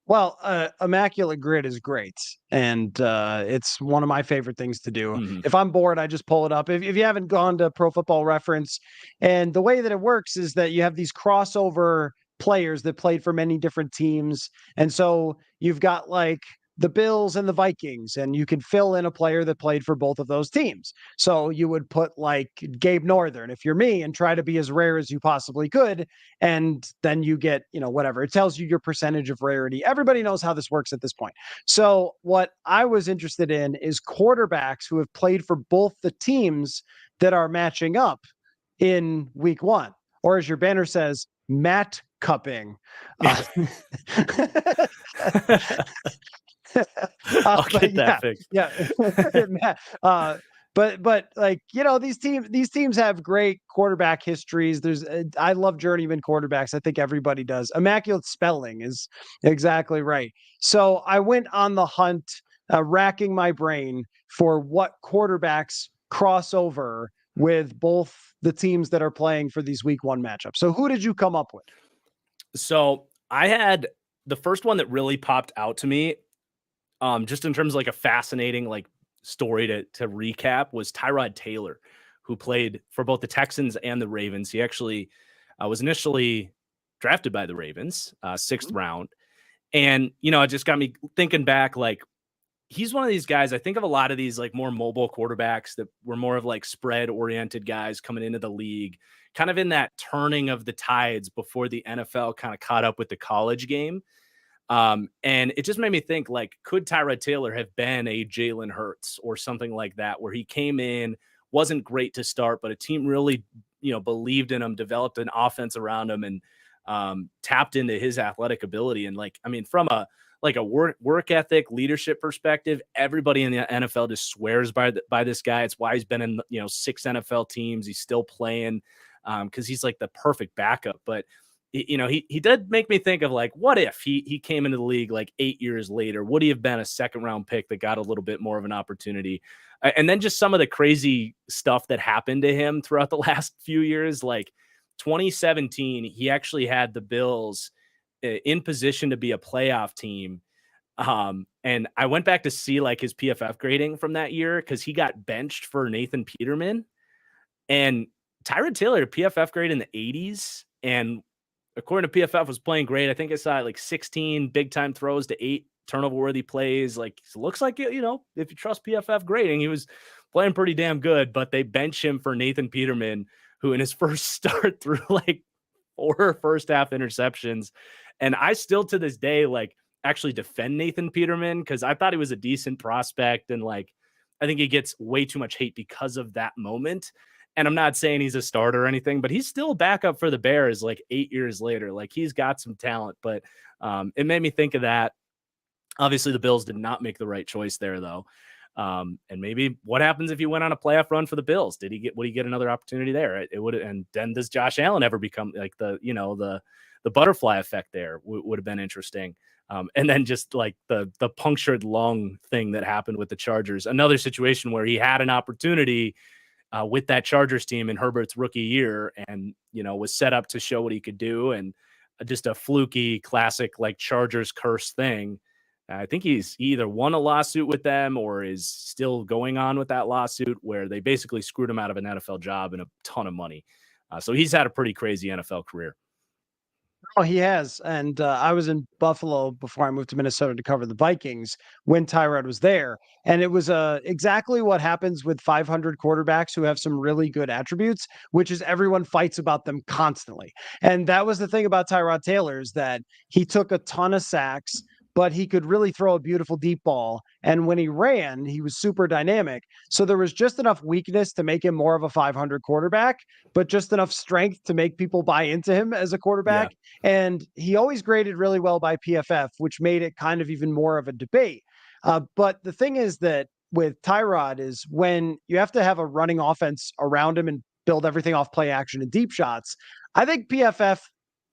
Well, Immaculate Grid is great, and it's one of my favorite things to do. Mm-hmm. If I'm bored, I just pull it up. If you haven't gone to Pro Football Reference, and the way that it works is that you have these crossover players that played for many different teams, and so you've got like the Bills and the Vikings, and you can fill in a player that played for both of those teams. So you would put like Gabe Northern, if you're me, and try to be as rare as you possibly could. And then you get, whatever. It tells you your percentage of rarity. Everybody knows how this works at this point. So what I was interested in is quarterbacks who have played for both the teams that are matching up in week 1, or as your banner says, Matt cupping. I'll get that fixed. Yeah. But like, these teams have great quarterback histories. I love journeyman quarterbacks. I think everybody does. Immaculate spelling is exactly right. So I went on the hunt, racking my brain for what quarterbacks cross over with both the teams that are playing for these week 1 matchups. So who did you come up with? So I had the first one that really popped out to me, just in terms of like a fascinating like story to recap, was Tyrod Taylor, who played for both the Texans and the Ravens. He actually was initially drafted by the Ravens, 6th round. And, it just got me thinking back, like, he's one of these guys. I think of a lot of these like more mobile quarterbacks that were more of like spread oriented guys coming into the league, kind of in that turning of the tides before the NFL kind of caught up with the college game. And it just made me think, like, could Tyrod Taylor have been a Jalen Hurts or something like that, where he came in, wasn't great to start, but a team really, believed in him, developed an offense around him, and tapped into his athletic ability. And from a work ethic, leadership perspective, everybody in the NFL just swears by this guy. It's why he's been in, 6 NFL teams. He's still playing because he's like the perfect backup. But he did make me think of, like, what if he came into the league like 8 years later? Would he have been a 2nd round pick that got a little bit more of an opportunity? And then just some of the crazy stuff that happened to him throughout the last few years, like 2017, he actually had the Bills in position to be a playoff team. And I went back to see like his PFF grading from that year, because he got benched for Nathan Peterman, and Tyrod Taylor PFF grade in the 80s. And according to PFF, was playing great. I think I saw like 16 big time throws to 8 turnover worthy plays. Like, it looks like, if you trust PFF grading, he was playing pretty damn good. But they bench him for Nathan Peterman, who in his first start threw like 4 first half interceptions. And I still to this day like actually defend Nathan Peterman, because I thought he was a decent prospect, and like I think he gets way too much hate because of that moment. And I'm not saying he's a starter or anything, but he's still a backup for the Bears like 8 years later. Like, he's got some talent, but it made me think of that. Obviously, the Bills did not make the right choice there, though. And maybe what happens if you went on a playoff run for the Bills? Would he get another opportunity there? It would. And then does Josh Allen ever become like the butterfly effect there? Would have been interesting. And then just like the punctured lung thing that happened with the Chargers, another situation where he had an opportunity with that Chargers team in Herbert's rookie year, and, was set up to show what he could do. And just a fluky classic, like Chargers curse thing. I think he either won a lawsuit with them or is still going on with that lawsuit, where they basically screwed him out of an NFL job and a ton of money. So he's had a pretty crazy NFL career. Oh, he has. And I was in Buffalo before I moved to Minnesota to cover the Vikings when Tyrod was there. And it was exactly what happens with 500 quarterbacks who have some really good attributes, which is everyone fights about them constantly. And that was the thing about Tyrod Taylor, is that he took a ton of sacks, but he could really throw a beautiful deep ball. And when he ran, he was super dynamic. So there was just enough weakness to make him more of a 500 quarterback, but just enough strength to make people buy into him as a quarterback. Yeah. And he always graded really well by PFF, which made it kind of even more of a debate. But the thing is that with Tyrod is when you have to have a running offense around him and build everything off play action and deep shots. I think PFF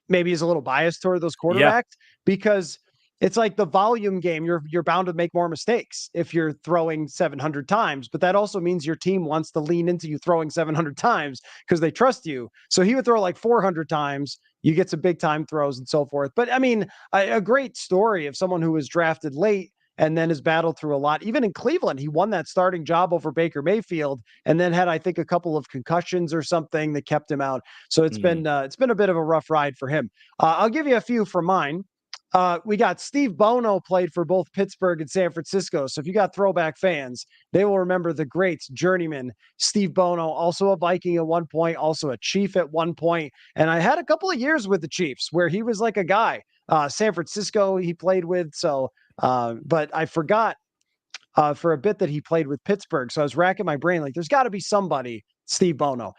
maybe is a little biased toward those Yeah. quarterbacks because it's like the volume game. You're bound to make more mistakes if you're throwing 700 times, but that also means your team wants to lean into you throwing 700 times because they trust you. So he would throw like 400 times. You get some big time throws and so forth. But I mean, a great story of someone who was drafted late and then has battled through a lot. Even in Cleveland, he won that starting job over Baker Mayfield, and then had, I think, a couple of concussions or something that kept him out. So it's been a bit of a rough ride for him. I'll give you a few for mine. We got Steve Bono played for both Pittsburgh and San Francisco. So if you got throwback fans, they will remember the great journeyman Steve Bono, also a Viking at one point, also a Chief at one point. And I had a couple of years with the Chiefs where he was like a guy. San Francisco he played with. So but I forgot for a bit that he played with Pittsburgh. So I was racking my brain like, there's got to be somebody. Steve Bono.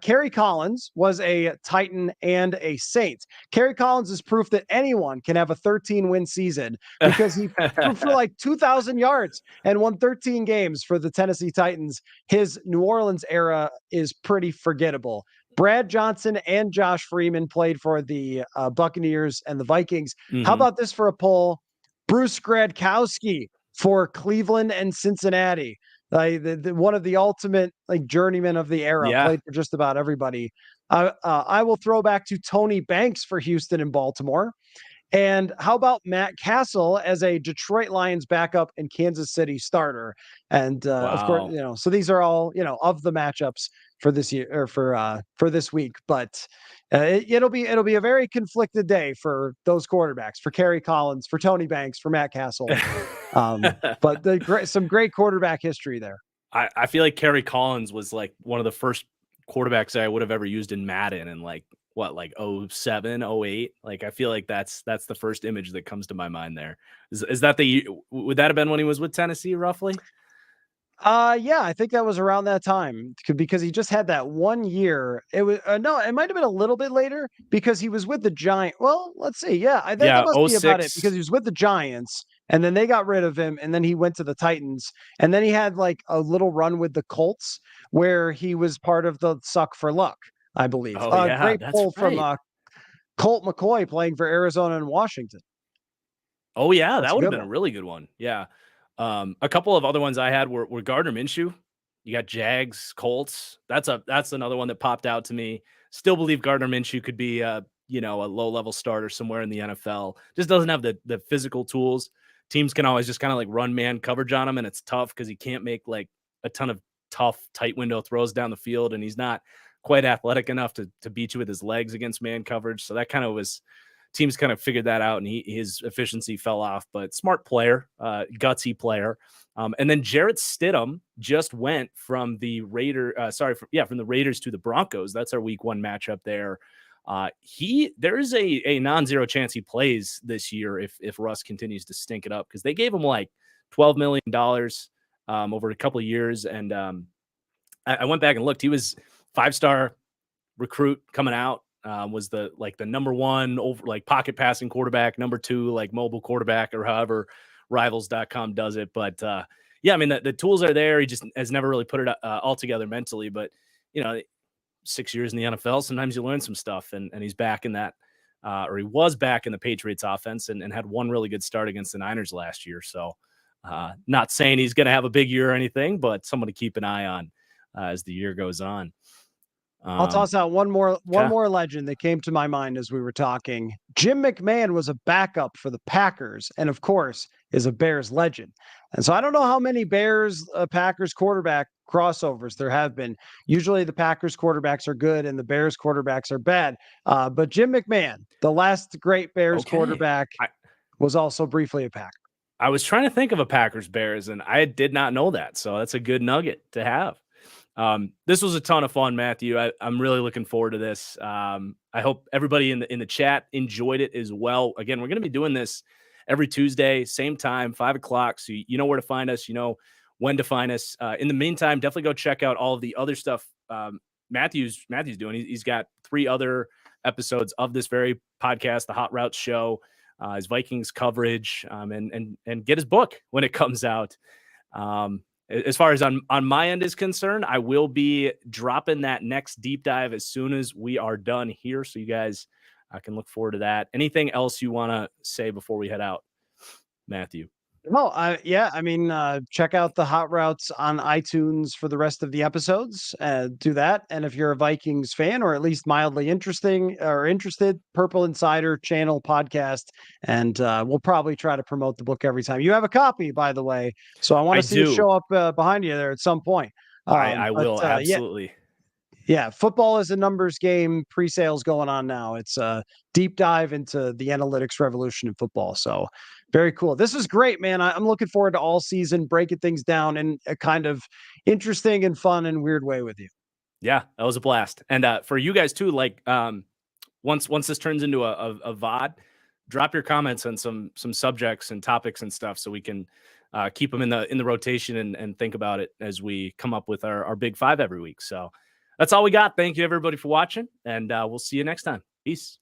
Kerry Collins was a Titan and a Saint. Kerry Collins is proof that anyone can have a 13-win season because he threw for like 2,000 yards and won 13 games for the Tennessee Titans. His New Orleans era is pretty forgettable. Brad Johnson and Josh Freeman played for the Buccaneers and the Vikings. How about this for a poll? Bruce Gradkowski for Cleveland and Cincinnati. One of the ultimate like journeymen of the era, played for just about everybody. I will throw back to Tony Banks for Houston and Baltimore. And how about Matt Castle as a Detroit Lions backup and Kansas City starter? And of course, so these are all of the matchups for this year or for this week. But it'll be a very conflicted day for those quarterbacks, for Kerry Collins, for Tony Banks, for Matt Castle. But some great quarterback history there. I feel like Kerry Collins was like one of the first quarterbacks I would have ever used in Madden, and like 07, 08. Like I feel like that's the first image that comes to my mind there. Is that would that have been when he was with Tennessee roughly? Yeah, I think that was around that time because he just had that 1 year. It was no, it might have been a little bit later because he was with the Giants. Well, let's see. Yeah, I think that must be about it because he was with the Giants and then they got rid of him and then he went to the Titans and then he had like a little run with the Colts where he was part of the Suck for Luck, I believe. Oh yeah, great pull right. from Colt McCoy playing for Arizona and Washington. Oh yeah, that would have been a really good one. Yeah. A couple of other ones I had were Gardner Minshew. You got Jags, Colts. That's another one that popped out to me. Still believe Gardner Minshew could be a low-level starter somewhere in the NFL. Just doesn't have the physical tools. Teams can always just kind of like run man coverage on him, and it's tough because he can't make like a ton of tough tight window throws down the field, and he's not quite athletic enough to beat you with his legs against man coverage. So that kind of was teams kind of figured that out, and his efficiency fell off. But smart player, gutsy player. And then Jarrett Stidham just went from the from the Raiders to the Broncos. That's our week 1 matchup there. There is a non-zero chance he plays this year if Russ continues to stink it up because they gave him like $12 million over a couple of years. And I went back and looked. He was 5-star recruit coming out. Was the number 1 over like pocket passing quarterback, number 2 like mobile quarterback, or however Rivals.com does it. But yeah, I mean the tools are there. He just has never really put it all together mentally. But 6 years in the NFL, sometimes you learn some stuff, and he's back in that, or he was back in the Patriots offense, and had one really good start against the Niners last year. So not saying he's going to have a big year or anything, but someone to keep an eye on as the year goes on. I'll toss out one more legend that came to my mind as we were talking. Jim McMahon was a backup for the Packers, and of course is a Bears legend. And so I don't know how many Bears Packers quarterback crossovers there have been. Usually the Packers quarterbacks are good and the Bears quarterbacks are bad. But Jim McMahon, the last great Bears quarterback, was also briefly a Packer. I was trying to think of a Packers Bears, and I did not know that. So that's a good nugget to have. This was a ton of fun, Matthew. I'm really looking forward to this. I hope everybody in the chat enjoyed it as well. Again, we're going to be doing this every Tuesday, same time, 5 o'clock. So you know where to find us, you know when to find us. In the meantime, definitely go check out all of the other stuff Matthew's doing. He's got 3 other episodes of this very podcast, the Hot Routes Show, his Vikings coverage, and get his book when it comes out. As far as on my end is concerned, I will be dropping that next deep dive as soon as we are done here. So you guys can look forward to that. Anything else you want to say before we head out, Matthew? No, check out the Hot Routes on iTunes for the rest of the episodes. Do that. And if you're a Vikings fan, or at least mildly interested, Purple Insider channel podcast. And we'll probably try to promote the book every time. You have a copy, by the way. So I want to see it show up behind you there at some point. I will, absolutely. Yeah, football is a numbers game. Pre-sales going on now. It's a deep dive into the analytics revolution in football. So very cool. This is great, man. I'm looking forward to all season, breaking things down in a kind of interesting and fun and weird way with you. Yeah, that was a blast. And for you guys too, like once this turns into a VOD, drop your comments on some subjects and topics and stuff so we can keep them in the rotation and think about it as we come up with our big 5 every week. So that's all we got. Thank you everybody for watching, and we'll see you next time. Peace.